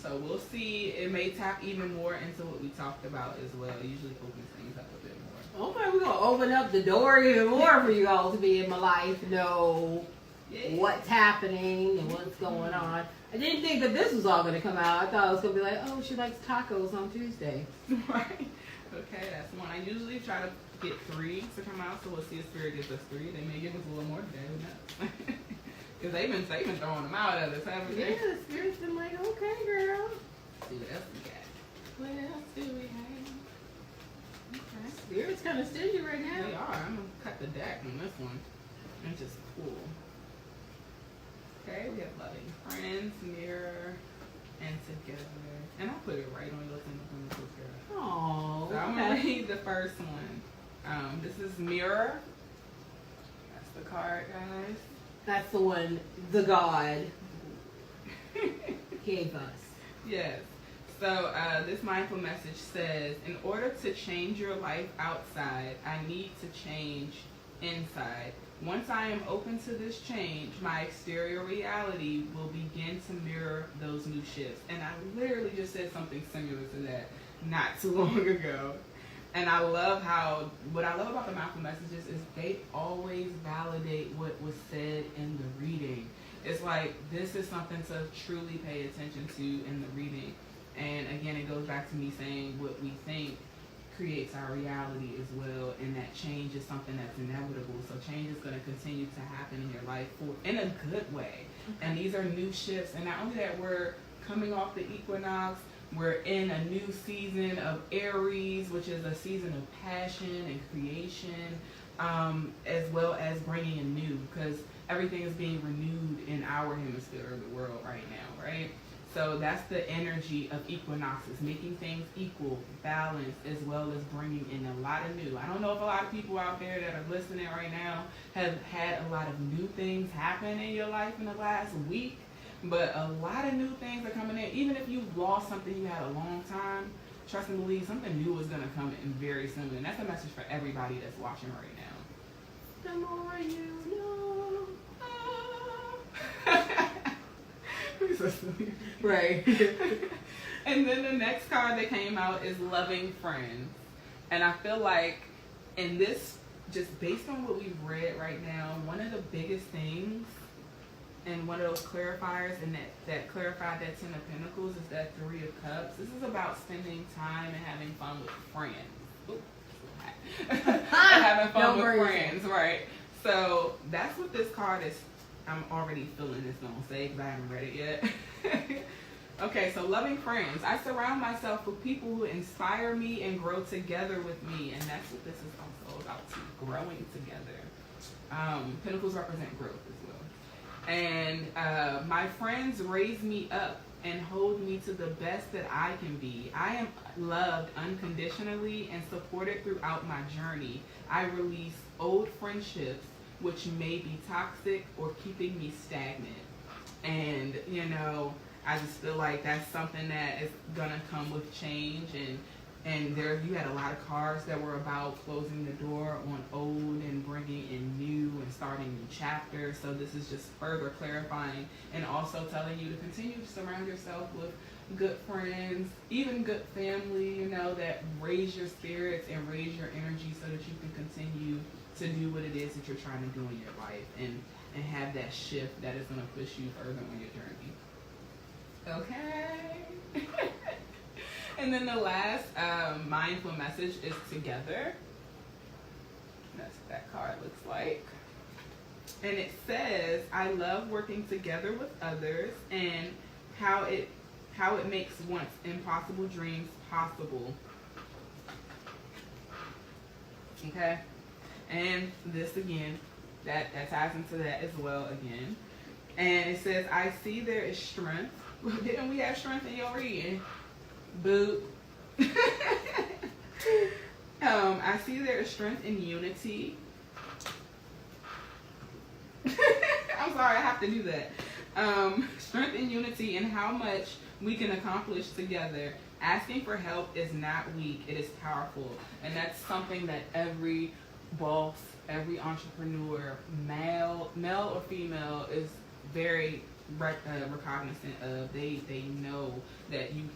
So we'll see. It may tap even more into what we talked about as well. It usually opens things up a bit more. Okay, we're going to open up the door even more for you all to be in my life, know what's happening and what's going on. I didn't think that this was all going to come out. I thought it was going to be like, oh, she likes tacos on Tuesday. Right. Okay, that's one. I usually try to get 3 to come out, so we'll see if Spirit gives us 3. They may give us a little more today. Who knows? Because they've been throwing them out at us, haven't they? Yeah, the Spirit's been like, okay, girl. Let's see what else we got. What else do we have? Okay. Spirit's kind of stingy right now. They are. I'm going to cut the deck on this one and just pull. Okay, we have loving friends, mirror, and together. And I'll put it right on your looking girl. Oh, So I'm going to read the first one. This is mirror. That's the card, guys. that's the one the God gave us. Yes. So this mindful message says, in order to change your life outside, I need to change inside. Once I am open to this change, my exterior reality will begin to mirror those new shifts. And I literally just said something similar to that not too long ago. And I love what I love about the mindful messages is they always validate what was said in the reading. It's like, this is something to truly pay attention to in the reading. And again, it goes back to me saying what we think creates our reality as well, and that change is something that's inevitable. So change is going to continue to happen in your life in a good way. And these are new shifts. And not only that, we're coming off the equinox, we're in a new season of Aries, which is a season of passion and creation, as well as bringing in new, because everything is being renewed in our hemisphere of the world right now, right? So that's the energy of equinoxes, making things equal, balanced, as well as bringing in a lot of new. I don't know if a lot of people out there that are listening right now have had a lot of new things happen in your life in the last week, but a lot of new things are coming in. Even if you've lost something you had a long time, trust and believe something new is going to come in very soon. And that's a message for everybody that's watching right now. The more you know. Right. And then the next card that came out is Loving Friends. And I feel like in this, just based on what we've read right now, one of the biggest things and one of those clarifiers and that clarified that 10 of Pentacles is that 3 of Cups. This is about spending time and having fun with friends. Ooh, having fun with friends, right? So that's what this card is. I'm already feeling this gonna say because I haven't read it yet. Okay, so loving friends. I surround myself with people who inspire me and grow together with me, and that's what this is also about too, growing together. Pentacles represent growth as well. And my friends raise me up and hold me to the best that I can be. I am loved unconditionally and supported throughout my journey. I release old friendships which may be toxic or keeping me stagnant. And, you know, I just feel like that's something that is gonna come with change. And there, you had a lot of cards that were about closing the door on old and bringing in new and starting new chapters. So this is just further clarifying and also telling you to continue to surround yourself with good friends, even good family, you know, that raise your spirits and raise your energy so that you can continue to do what it is that you're trying to do in your life and have that shift that is going to push you further on your journey. Okay. And then the last mindful message is together. That's what that card looks like. And it says, I love working together with others and how it makes once impossible dreams possible. Okay? And this again, that ties into that as well again. And it says, I see there is strength. Didn't we have strength in your reading? Boop. I see there is strength in unity. I'm sorry, I have to do that. Strength in unity and how much we can accomplish together. Asking for help is not weak, it is powerful. And that's something that every boss, every entrepreneur, male or female, is very recognizant of. They know that you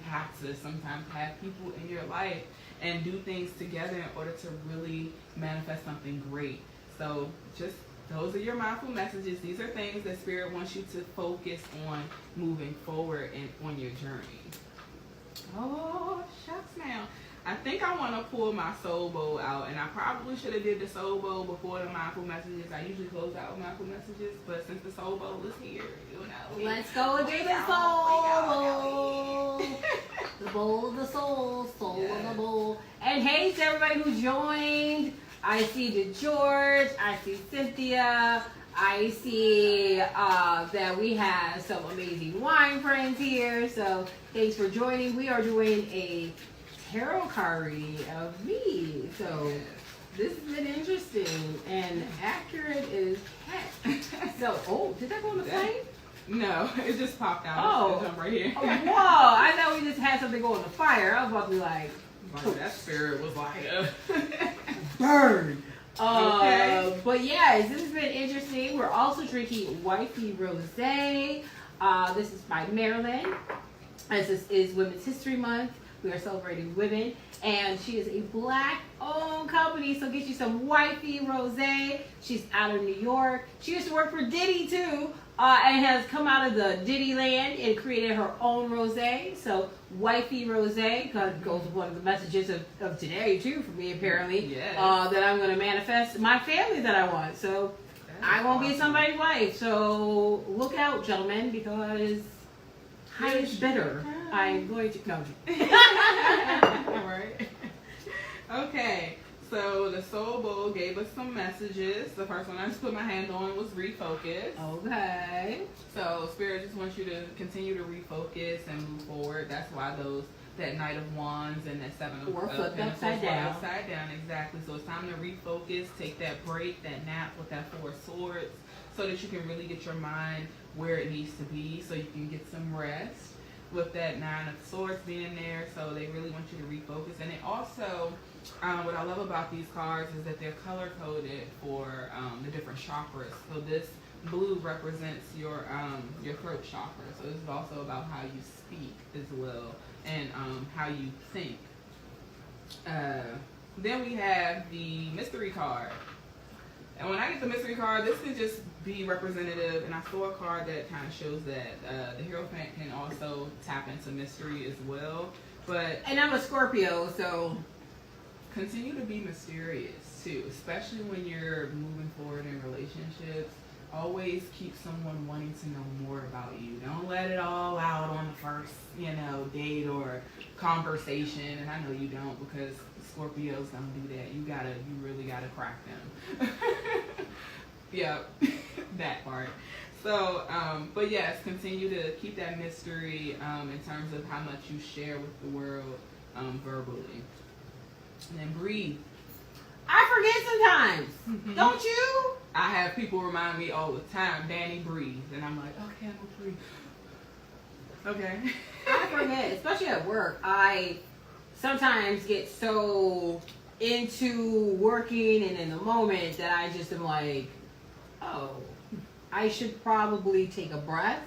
have to sometimes have people in your life and do things together in order to really manifest something great. So just those are your mindful messages. These are things that Spirit wants you to focus on moving forward and on your journey. Oh, shucks now. I think I want to pull my soul bowl out, and I probably should have did the soul bowl before the mindful messages. I usually close out with mindful messages, but since the soul bowl is here, you know. Let's go and do the soul bowl. The bowl of the soul, soul of the bowl. And hey to everybody who joined. I see George, I see Cynthia, I see that we have some amazing wine friends here. So thanks for joining. We are doing a tarot card reading of me. So this has been interesting and accurate as heck. So, oh, did that go on the plane? No, it just popped out. Oh, jump right here. Oh, whoa, I thought we just had something go on the fire. I was about to be like, that spirit was like, burn. Okay. But yes, this has been interesting. We're also drinking Wifey Rosé. This is by Maryland. As this is Women's History Month, we are celebrating women. And she is a Black-owned company, so get you some Wifey Rosé. She's out of New York. She used to work for Diddy too, and has come out of the Diddy land and created her own rosé. So Wifey Rosé goes with one of the messages of today too for me apparently. Yes. That I'm going to manifest my family that I want. So I won't be somebody's wife. So look out, gentlemen, because highest bidder. I'm going to no. Right. Okay. So the Soul Bowl gave us some messages. The first one I just put my hand on was refocus. Okay. So Spirit just wants you to continue to refocus and move forward. That's why that Knight of Wands and that Seven of Pentacles upside down. Exactly. So it's time to refocus, take that break, that nap with that Four of Swords, so that you can really get your mind where it needs to be, so you can get some rest. With that Nine of Swords being there, so they really want you to refocus. And it also, what I love about these cards is that they're color coded for the different chakras. So this blue represents your throat chakra. So this is also about how you speak as well and how you think. Then we have the mystery card. And when I get the mystery card, this can just be representative, and I saw a card that kind of shows that the Hierophant can also tap into mystery as well. And I'm a Scorpio, so continue to be mysterious too, especially when you're moving forward in relationships. Always keep someone wanting to know more about you. Don't let it all out on the first, date or conversation. And I know you don't, because Scorpios don't do that. You really gotta crack them. Yep, that part. So, but yes, continue to keep that mystery in terms of how much you share with the world verbally. And then breathe. I forget sometimes. Mm-hmm. Don't you? I have people remind me all the time, Danny, breathe. And I'm like, okay, I'm gonna breathe. Okay. I forget, especially at work. I sometimes get so into working and in the moment that I just am like, oh, I should probably take a breath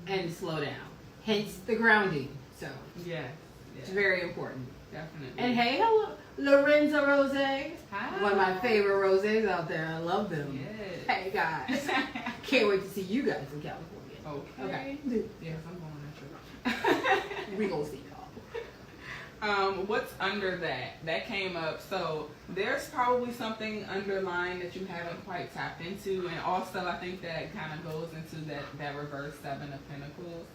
and slow down. hence the grounding. So Yes. it's very important. Definitely. And hey, hello, Lorenzo Rosé. Hi. One of my favorite rosés out there. I love them. Yes. Hey guys, can't wait to see you guys in California. Okay. Okay. Yes, I'm going on that trip. We gonna see y'all. What's under that? That came up. So there's probably something underlying that you haven't quite tapped into, and also I think that kind of goes into that reverse Seven of Pentacles.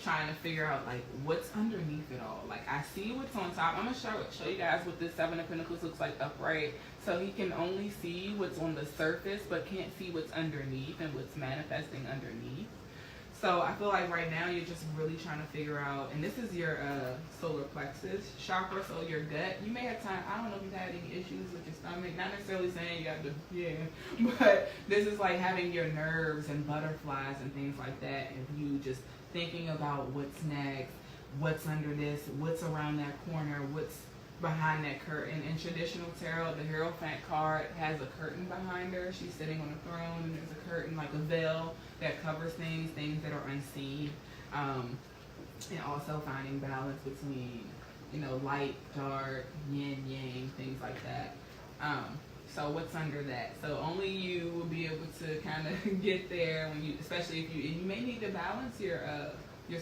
Trying to figure out like what's underneath it all. Like I see what's on top. I'm gonna show you guys what this Seven of Pentacles looks like upright. So he can only see what's on the surface, but can't see what's underneath and what's manifesting underneath. So I feel like right now you're just really trying to figure out, and this is your solar plexus chakra, so your gut. You may have time. I don't know if you've had any issues with your stomach. Not necessarily saying you have to, but this is like having your nerves and butterflies and things like that, and you just thinking about what's next, what's under this, what's around that corner, what's behind that curtain. In traditional tarot, the Hierophant card has a curtain behind her. She's sitting on a throne, and there's a curtain, like a veil, that covers things that are unseen. And also finding balance between, light, dark, yin, yang, things like that. So what's under that? So only you will be able to kind of get there when you, especially if you may need to balance your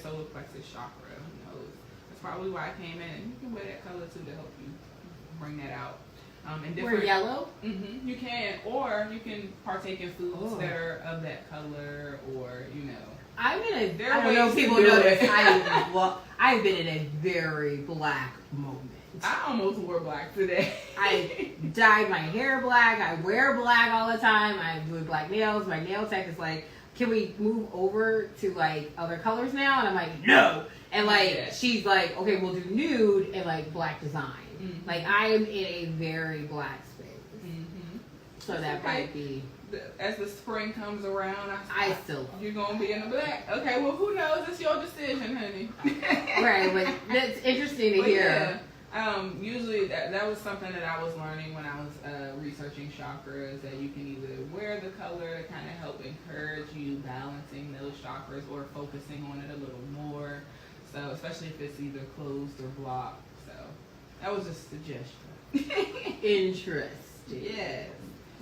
solar plexus chakra. Who knows? That's probably why I came in. And you can wear that color too to help you bring that out. And Wear yellow? Mm-hmm, you can, or you can partake in foods that are of that color, or I don't ways know if to people do know it. this. I've been in a very black moment. I almost wore black today. I dyed my hair black. I wear black all the time. I'm doing black nails. My nail tech is like, can we move over to like other colors now? And I'm like, no. And like, she's like, okay, we'll do nude and like black design. Mm-hmm. Like I am in a very black space. Mm-hmm. So that might be. As the spring comes around, you're gonna be in the black. Okay, well, who knows? It's your decision, honey. Right, but that's interesting to hear. Yeah. Usually that was something that I was learning when I was researching chakras, that you can either wear the color to kind of help encourage you balancing those chakras, or focusing on it a little more. So especially if it's either closed or blocked. So that was just a suggestion. Interesting. Yes.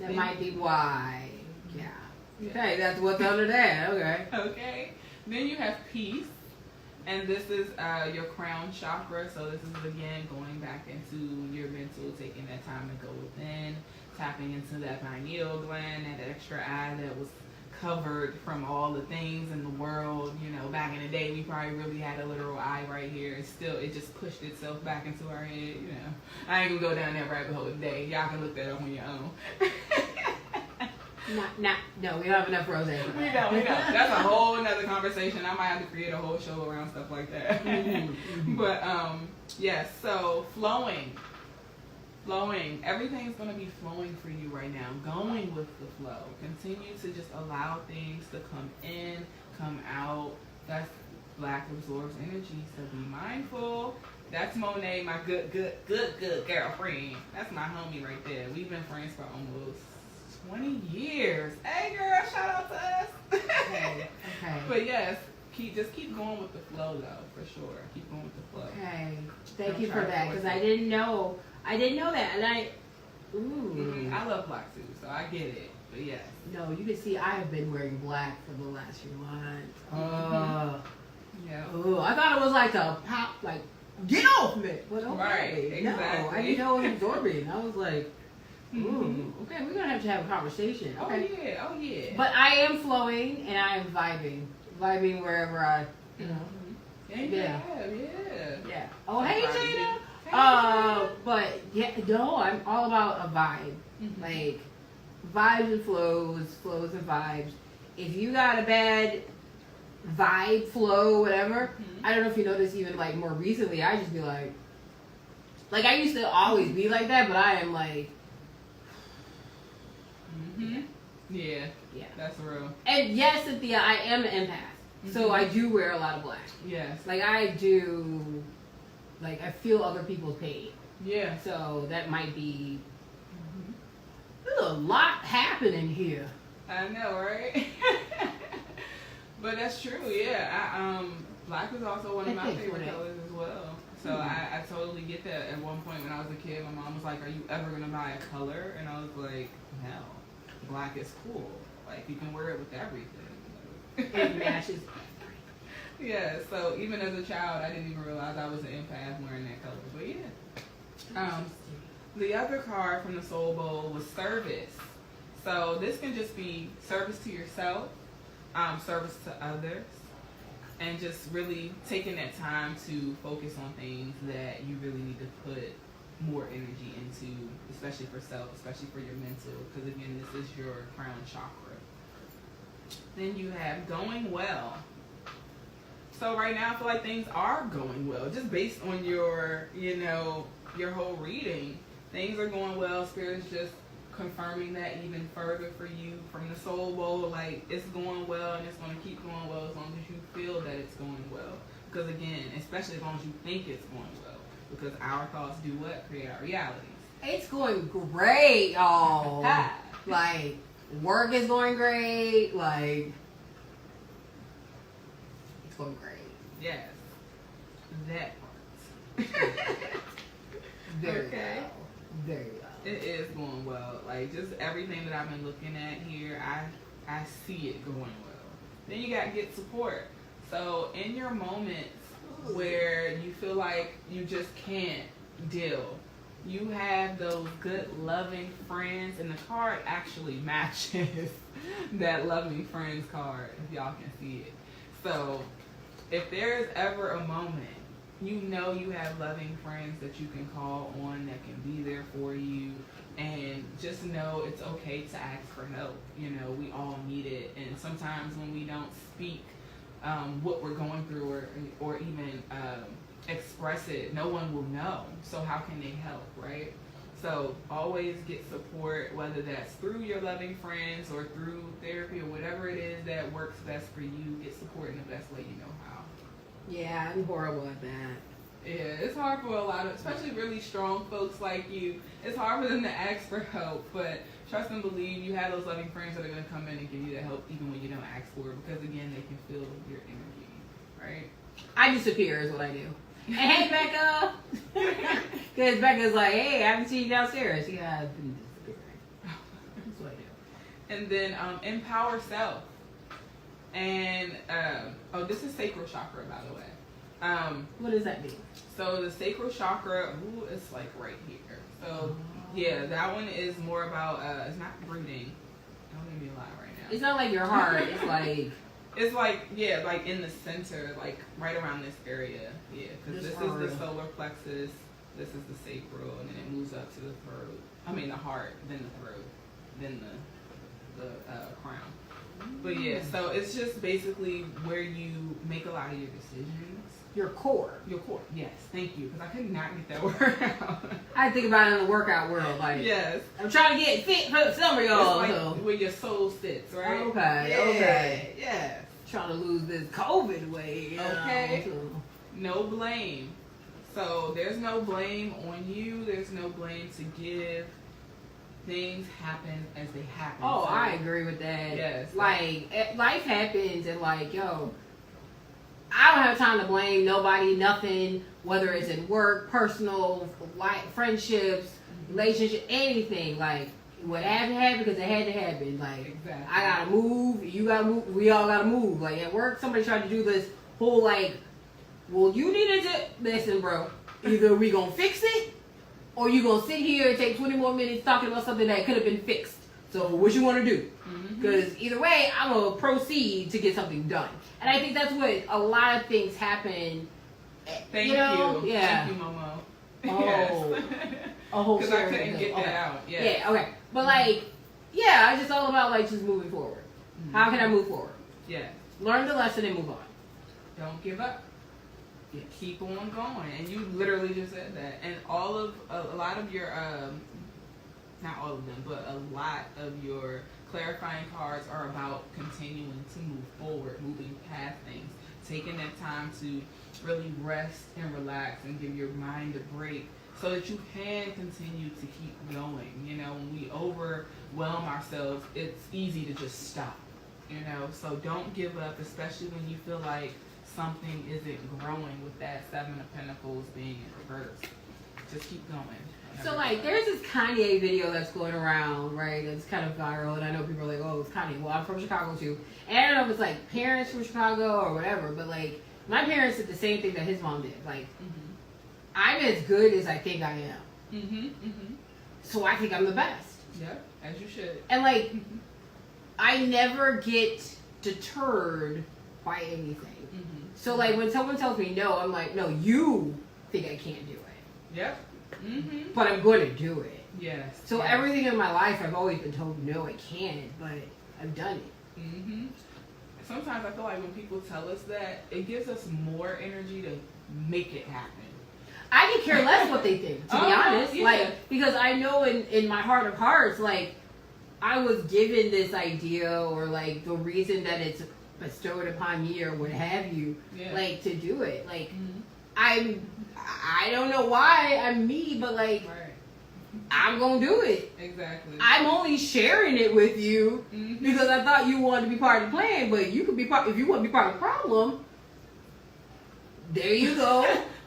That might be why. Yeah. Okay, that's what's under that. Okay. Okay. Then you have peace. And this is your crown chakra. So this is, again, going back into your mental, taking that time to go within, tapping into that pineal gland, that extra eye that was covered from all the things in the world. Back in the day, we probably really had a literal eye right here. It just pushed itself back into our head. I ain't gonna go down that rabbit hole today. Y'all can look that up on your own. No, we don't have enough rosé. We don't. That's a whole nother conversation. I might have to create a whole show around stuff like that. Mm-hmm. But yes. So flowing. Everything's gonna be flowing for you right now. Going with the flow. Continue to just allow things to come in, come out. That's black absorbs energy. So be mindful. That's Monet, my good girlfriend. That's my homie right there. We've been friends for almost 20 years. Hey girl, shout out to us. Okay. But yes, keep going with the flow though, for sure. Keep going with the flow. Okay. Thank you for that, because I didn't know that, and I love black too, so I get it. But yes. No, you can see I have been wearing black for the last few months. Yeah. Oh, I thought it was like a pop, like get off me. But okay, right, exactly. No, I didn't know it was absorbing. I was like. Ooh, okay, we're gonna have to have a conversation. Okay. Oh yeah. But I am flowing and I am vibing wherever I, Yeah. Oh, hey, Jada. But yeah, no, I'm all about a vibe. Mm-hmm. Like vibes and flows and vibes. If you got a bad vibe, flow, whatever, I don't know if you noticed even like more recently, I just be like I used to always be like that, but I am like. Yeah, that's real. And yes, Cynthia, I am an empath, so I do wear a lot of black. Yes. Like I do, like I feel other people's pain. Yeah. So that might be. There's a lot happening here. I know, right? But that's true. Yeah. Black is also one of my Thanks for favorite that. colors as well. So I totally get that. At one point when I was a kid, my mom was like, "Are you ever gonna buy a color?" And I was like, "No, black is cool. Like you can wear it with everything." It matches. Yeah. So even as a child, I didn't even realize I was an empath wearing that color. But yeah. The other card from the Soul Bowl was service. So this can just be service to yourself, service to others, and just really taking that time to focus on things that you really need to put more energy into, especially for self, especially for your mental, because again, this is your crown chakra. Then you have going well. So right now, I feel like things are going well, just based on your, your whole reading. Things are going well. Spirit's just confirming that even further for you from the Soul Bowl. Like, it's going well, and it's going to keep going well as long as you feel that it's going well. Because again, especially as long as you think it's going well. Because our thoughts do what? Create our realities. It's going great, y'all. Like, work is going great. Like, it's going great. Yes. That part. Very Okay. well. Very well. It is going well. Like, just everything that I've been looking at here, I see it going well. Then you got to get support. So in your moments where you feel like you just can't deal, you have those good, loving friends, and the card actually matches that loving friends card, if y'all can see it. So if there's ever a moment, you know you have loving friends that you can call on that can be there for you, and just know it's okay to ask for help. We all need it, and sometimes when we don't speak what we're going through or even express it, no one will know. So how can they help, right? So always get support, whether that's through your loving friends or through therapy or whatever it is that works best for you. Get support in the best way you know how. Yeah, I'm horrible at that. Yeah, it's hard for a lot of, especially really strong folks like you. It's hard for them to ask for help, but trust and believe you have those loving friends that are going to come in and give you the help even when you don't ask for it, because again, they can feel your energy, right? I disappear is what I do. And hey, Becca! Because Becca's like, hey, I haven't seen you downstairs. Yeah, I've been disappearing. That's what I do. And then empower self. And, this is sacral chakra, by the way. What does that mean? So the sacral chakra, it's like right here. So yeah, that one is more about, it's not breathing. Don't give me a lie right now. It's not like your heart. It's like... It's like, yeah, like in the center, like right around this area. Yeah, because this is the solar plexus, this is the sacral, and then it moves up to the throat. I mean the heart, then the throat, then the crown. But yeah, so it's just basically where you make a lot of your decisions. Your core. Your core, yes, thank you, because I could not get that word out. I think about it in the workout world. Like, yes. I'm trying to get fit for the summer, y'all. It's like where your soul sits, right? Okay, yeah, okay. Yes. Trying to lose this COVID weight. Okay. No blame. So there's no blame on you. There's no blame to give. Things happen as they happen. Oh, so, I agree with that. Yes. Like, life happens, and like, yo, I don't have time to blame nobody, nothing, whether it's in work, personal, life, friendships, relationship, anything. Like, what happened because it had to happen. Like, exactly. I gotta move, you gotta move, we all gotta move. Like, at work, somebody tried to do this whole, like, well, you needed to, listen, bro, either we gonna fix it, or you gonna sit here and take 20 more minutes talking about something that could have been fixed. So what you want to do? Because either way, I'm gonna proceed to get something done. And I think that's what a lot of things happen. Thank you. Yeah. Thank you, Momo. Oh. Yes. A whole Because I series couldn't of get things. that out. Yes. Yeah. Okay. But like, yeah, it's just all about like just moving forward. How can I move forward? Yes. Learn the lesson and move on. Don't give up. You keep on going. And you literally just said that. And a lot of your, not all of them, but a lot of your clarifying cards are about continuing to move forward, moving past things, taking that time to really rest and relax and give your mind a break so that you can continue to keep going. When we overwhelm ourselves, it's easy to just stop. So don't give up, especially when you feel like something isn't growing with that Seven of Pentacles being in reverse. Just keep going. So, like, there's this Kanye video that's going around, right? It's kind of viral, and I know people are like, oh, it's Kanye. Well, I'm from Chicago, too. And I don't know if it's, like, parents from Chicago or whatever, but, like, my parents did the same thing that his mom did. Like, I'm as good as I think I am. So I think I'm the best. Yep, as you should. And, like, I never get deterred by anything. So, like, when someone tells me no, I'm like, no, you think I can't do it. Yep. But I'm going to do it. Yes. So everything in my life, I've always been told, no, I can't, but I've done it. Sometimes I feel like when people tell us that, it gives us more energy to make it happen. I can care less what they think, to be honest. Yeah. Like, because I know in my heart of hearts, like, I was given this idea or, like, the reason that it's bestowed upon me or what have you, like, to do it. Like, I don't know why I'm me, but, like, I'm going to do it. Exactly. I'm only sharing it with you because I thought you wanted to be part of the plan, but you could be part, if you want to be part of the problem, there you go.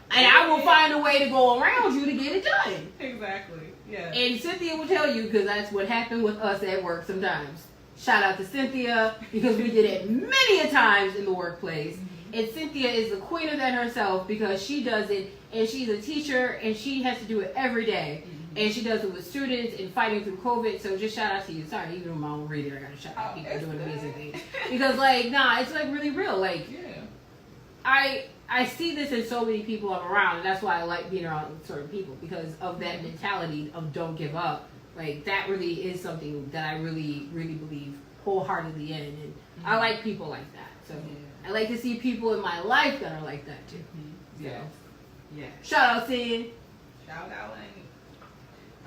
And I will find a way to go around you to get it done. Exactly. Yeah. And Cynthia will tell you, because that's what happened with us at work sometimes. Shout out to Cynthia, because we did it many a times in the workplace. And Cynthia is the queen of that herself, because she does it, and she's a teacher, and she has to do it every day. And she does it with students and fighting through COVID. So just shout out to you. Sorry, even on my own radio, I got to shout out people doing amazing things. Because, like, nah, it's, like, really real. Like, I see this in so many people I'm around, and that's why I like being around certain people, because of that mentality of don't give up. Like, that really is something that I really, really believe wholeheartedly in. And I like people like that. So I like to see people in my life that are like that, too. Yeah. Shout out, Sin. Shout out,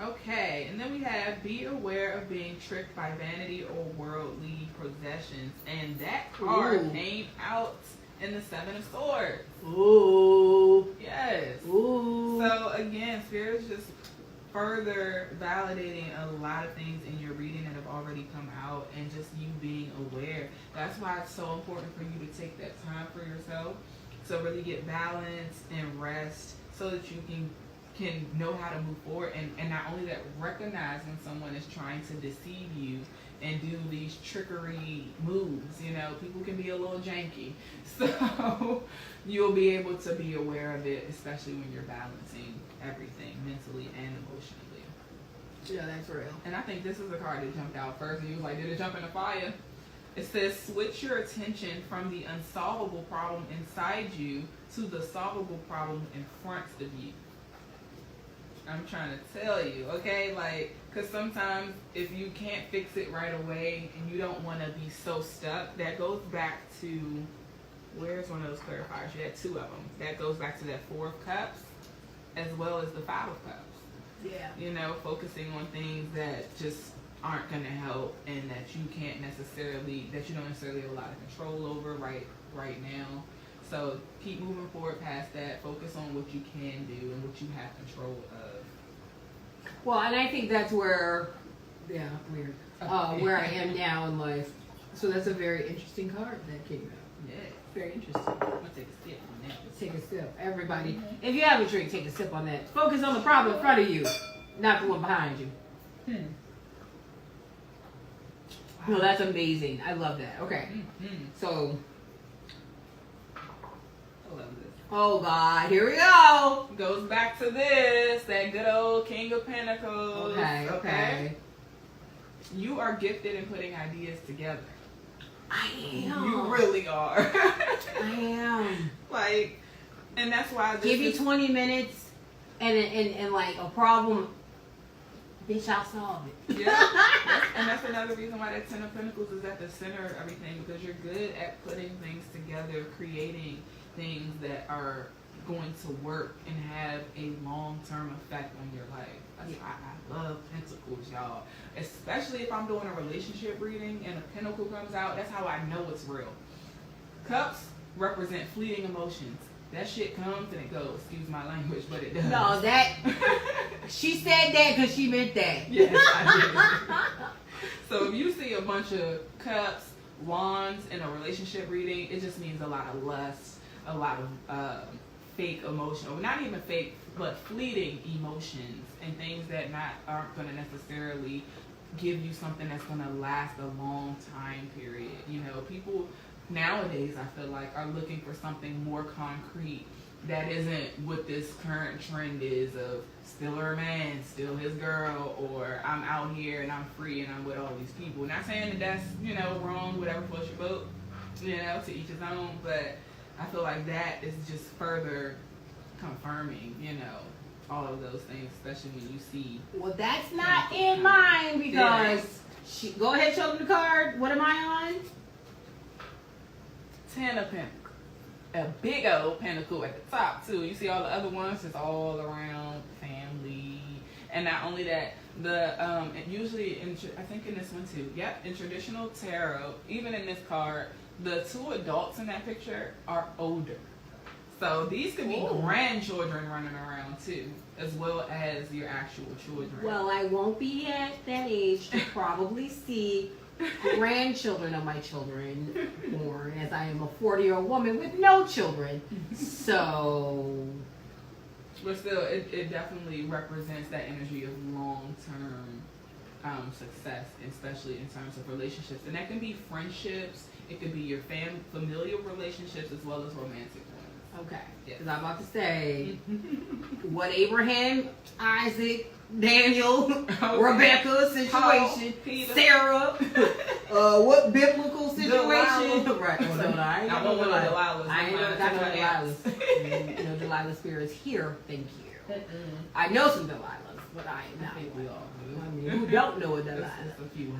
okay, and then we have be aware of being tricked by vanity or worldly possessions. And that card came out in the Seven of Swords. Ooh. Yes. Ooh. So again, Spirit is just further validating a lot of things in your reading that have already come out, and just you being aware. That's why it's so important for you to take that time for yourself, so really get balance and rest, so that you can know how to move forward, and not only that, recognize when someone is trying to deceive you and do these trickery moves. You know, people can be a little janky, so you'll be able to be aware of it, especially when you're balancing everything mentally and emotionally. Yeah, that's real. And I think this is the card that jumped out first, and he was like, did it jump in the fire? It says, switch your attention from the unsolvable problem inside you to the solvable problem in front of you. I'm trying to tell you, okay? Like, because sometimes if you can't fix it right away and you don't want to be so stuck, that goes back to, where's one of those clarifiers? You had two of them. That goes back to that Four of Cups as well as the Five of Cups. Yeah. You know, focusing on things that just aren't going to help, and that you can't necessarily, that you don't necessarily have a lot of control over right now. So keep moving forward past that. Focus on what you can do and what you have control of. Well, and I think that's where, weird, where I am now in life. So that's a very interesting card that came out. Yeah. Very interesting. I'm going to take a sip on that. Take a sip. Everybody, if you have a drink, take a sip on that. Focus on the problem in front of you, not the one behind you. No, that's amazing. I love that. Okay. So, I love this. oh God, here we go. Goes back to this, that good old King of Pentacles. Okay. You are gifted in putting ideas together. I am. You really are. I am. Like, and that's why this give you 20 minutes and like a problem, bitch, I'll solve it. Yeah. And that's another reason why that Ten of Pentacles is at the center of everything, because you're good at putting things together, creating things that are going to work and have a long-term effect on your life. That's why I love Pentacles, y'all. Especially if I'm doing a relationship reading and a Pentacle comes out, that's how I know it's real. Cups represent fleeting emotions. That shit comes and it goes. Excuse my language, but it does. No, that she said that because she meant that. Yes, I did. So if you see a bunch of cups, wands in a relationship reading, it just means a lot of lust, a lot of fake emotion, or not even fake, but fleeting emotions and things that aren't going to necessarily give you something that's going to last a long time period. You know, people nowadays, I feel like, are looking for something more concrete that isn't what this current trend is of still her man, still his girl, or I'm out here and I'm free and I'm with all these people. Not saying that that's, you know, wrong, whatever floats your boat, you know, to each his own, but I feel like that is just further confirming, you know, all of those things, especially when you see. Well, that's not in mine because go ahead, show them the card. What am I on? 10 of Pentacles. A big old pentacle at the top too. You see all the other ones just all around family, and not only that, the usually I think in this one too. Yep, in traditional tarot, even in this card, the two adults in that picture are older. So these could be grandchildren running around too, as well as your actual children. Well, I won't be at that age to probably see grandchildren of my children born, as I am a 40-year-old woman with no children. So, but still, it definitely represents that energy of long-term success, especially in terms of relationships, and that can be friendships. It could be your familial relationships as well as romantic ones. Okay, because I'm about to say what Abraham, Isaac, Daniel, Rebecca situation, Sarah, what biblical situation? Right. Well, no, I ain't got no Delilah. I ain't never got no Delilahs. You know, Delilah spirits here. Thank you. I know some Delilahs, but I ain't not. I think we all do. I mean, who don't know a Delilah?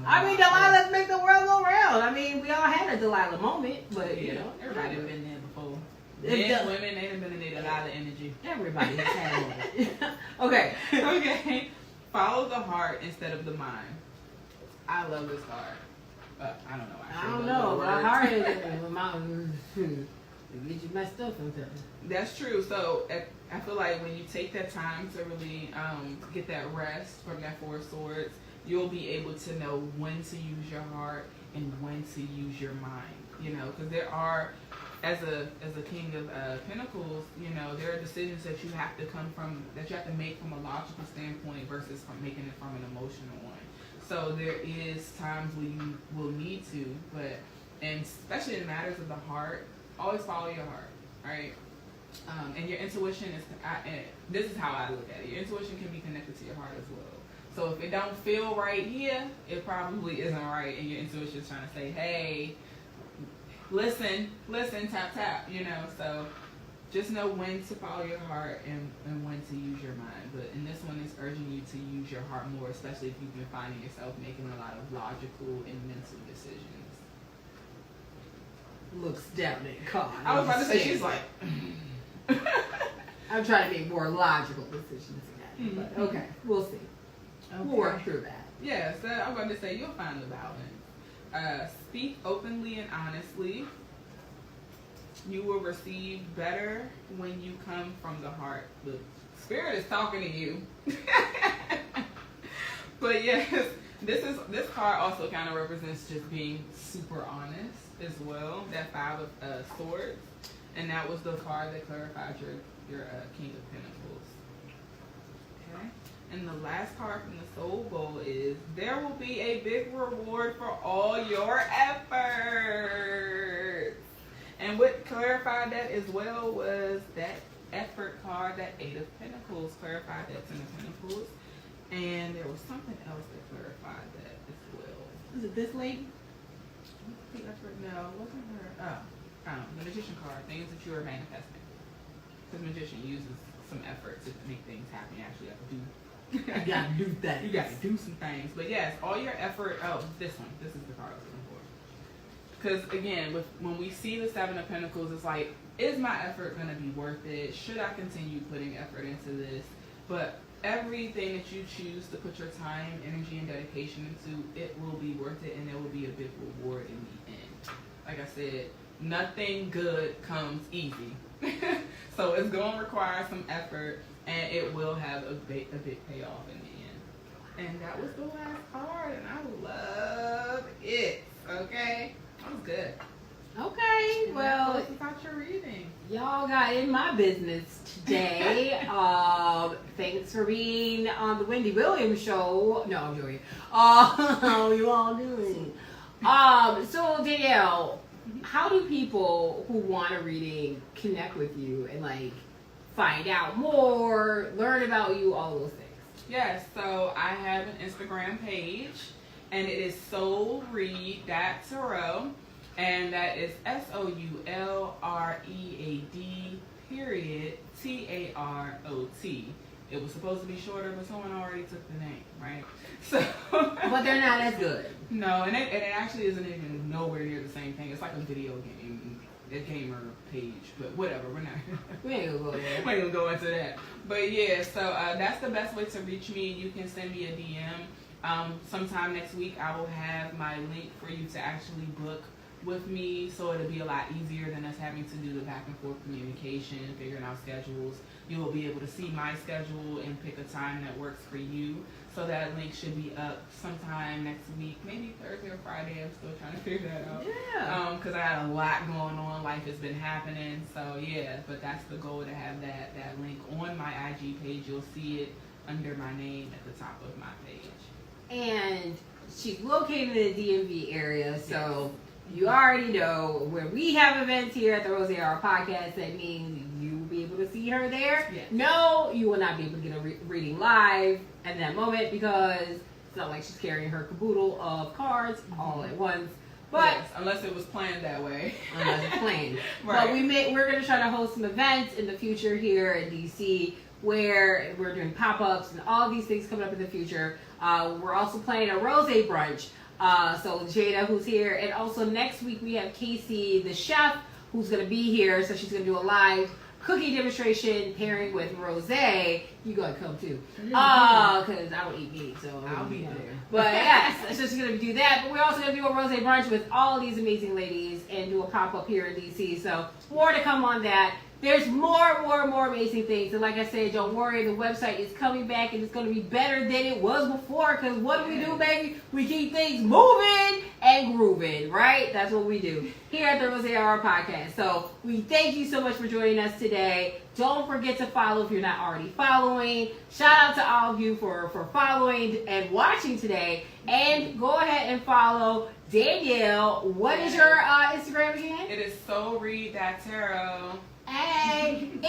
I mean, Delilahs make the world go round. I mean, we all had a Delilah moment, but you know, everybody been there before. Men, women, they done been in a lot of energy. Everybody has had it. Okay. Okay. Follow the heart instead of the mind. I love this card. I don't know. I don't know. My heart is it gets you messed up sometimes. That's true. So I feel like when you take that time to really get that rest from that Four of Swords, you'll be able to know when to use your heart and when to use your mind. You know, because there are, as a king of pentacles, you know, there are decisions that you have to make from a logical standpoint versus from making it from an emotional one. So there is times where you will need to, and especially in matters of the heart, always follow your heart, right? And your intuition is, this is how I look at it. Your intuition can be connected to your heart as well. So if it don't feel right here, it probably isn't right, and your intuition is trying to say, hey, listen, tap, tap, you know. So just know when to follow your heart and when to use your mind. But in this one, it's urging you to use your heart more, especially if you've been finding yourself making a lot of logical and mental decisions. Looks down at God. I was about to say, she's like... I'm trying to make more logical decisions again. But okay, we'll see. Okay. We'll work through that. Yeah, so I'm going to say you'll find the balance. Speak openly and honestly. You will receive better when you come from the heart. The spirit is talking to you. But yes, this card also kind of represents just being super honest as well. That Five of Swords, and that was the card that clarified your King of Pentacles. Okay. And the last card from the Soul Bowl is, there will be a big reward for all your efforts. And what clarified that as well was that effort card, that Eight of Pentacles clarified that Ten of Pentacles. And there was something else that clarified that as well. Is it this lady? The effort, no, it wasn't her. The Magician card, things that you are manifesting. Because Magician uses some effort to make things happen. You actually have to do. You gotta do that. You gotta do some things. But yes, all your effort. Oh, this one. This is the card I was looking for. Because again, when we see the Seven of Pentacles, it's like, is my effort gonna be worth it? Should I continue putting effort into this? But everything that you choose to put your time, energy, and dedication into, it will be worth it, and there will be a big reward in the end. Like I said, nothing good comes easy. So it's going to require some effort, and it will have a big payoff in the end. And that was the last card, and I love it. Okay? That was good. Okay, well, tell us about your reading. y'all got in my business today. Thanks for being on the Wendy Williams show. No, I'm joking. How you all doing? So Danielle, how do people who want a reading connect with you and like find out more, learn about you, all those things? Yes, so I have an Instagram page, and it is soulread.tarot, and that is SOULREAD.TAROT. It was supposed to be shorter, but someone already took the name, right? So, but they're not as good. No, and it actually isn't even nowhere near the same thing. It's like a video game, a gamer page, but whatever. We ain't gonna go there. We ain't gonna go into that. But yeah, so that's the best way to reach me. You can send me a DM. Sometime next week, I will have my link for you to actually book with me, so it'll be a lot easier than us having to do the back and forth communication, figuring out schedules. You will be able to see my schedule and pick a time that works for you. So that link should be up sometime next week, maybe Thursday or Friday. I'm still trying to figure that out. Yeah. Because I had a lot going on. Life has been happening. So yeah, but that's the goal, to have that link on my IG page. You'll see it under my name at the top of my page. And she's located in the DMV area, so you already know when we have events here at the Rosé Hour Podcast, that means you will be able to see her there. Yes. No, you will not be able to get a reading live at that moment because it's not like she's carrying her caboodle of cards all at once. But yes, unless it was planned that way. Unless it's planned. Right. But we're going to try to host some events in the future here in DC where we're doing pop-ups and all these things coming up in the future. We're also planning a rosé brunch. So Jada, who's here, and also next week we have Casey, the chef, who's going to be here. So she's going to do a live cooking demonstration pairing with rosé. You got to come too, because I don't eat meat, so I'll be there. But yes, so she's going to do that. But we're also going to do a rosé brunch with all of these amazing ladies and do a pop up here in DC. So more to come on that. There's more amazing things. And like I said, don't worry, the website is coming back and it's going to be better than it was before. Because what do we do, baby? We keep things moving and grooving, right? That's what we do here at the Rosé Hour Podcast. So we thank you so much for joining us today. Don't forget to follow if you're not already following. Shout out to all of you for following and watching today. And go ahead and follow Danielle. What is your Instagram again? It is soulread.tarot. And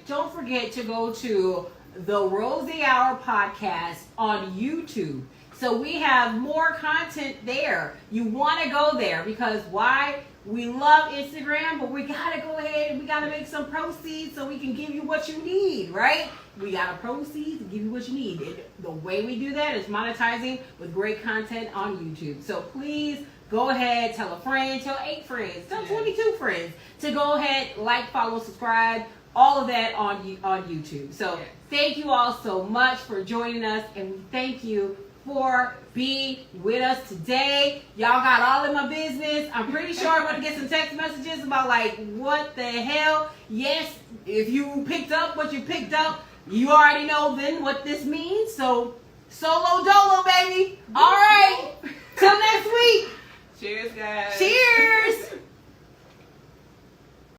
don't forget to go to the Rosé Hour Podcast on YouTube. So we have more content there. You want to go there because why? We love Instagram, but we got to go ahead and we got to make some proceeds so we can give you what you need, right? We got to proceed to give you what you need. And the way we do that is monetizing with great content on YouTube. So please go ahead, tell a friend, tell 8 friends, tell 22 friends to go ahead, like, follow, subscribe, all of that on YouTube. So thank you all so much for joining us, and we thank you for being with us today. Y'all got all in my business. I'm pretty sure I'm going to get some text messages about like, what the hell? Yes, if you picked up what you picked up, you already know then what this means. So solo dolo, baby.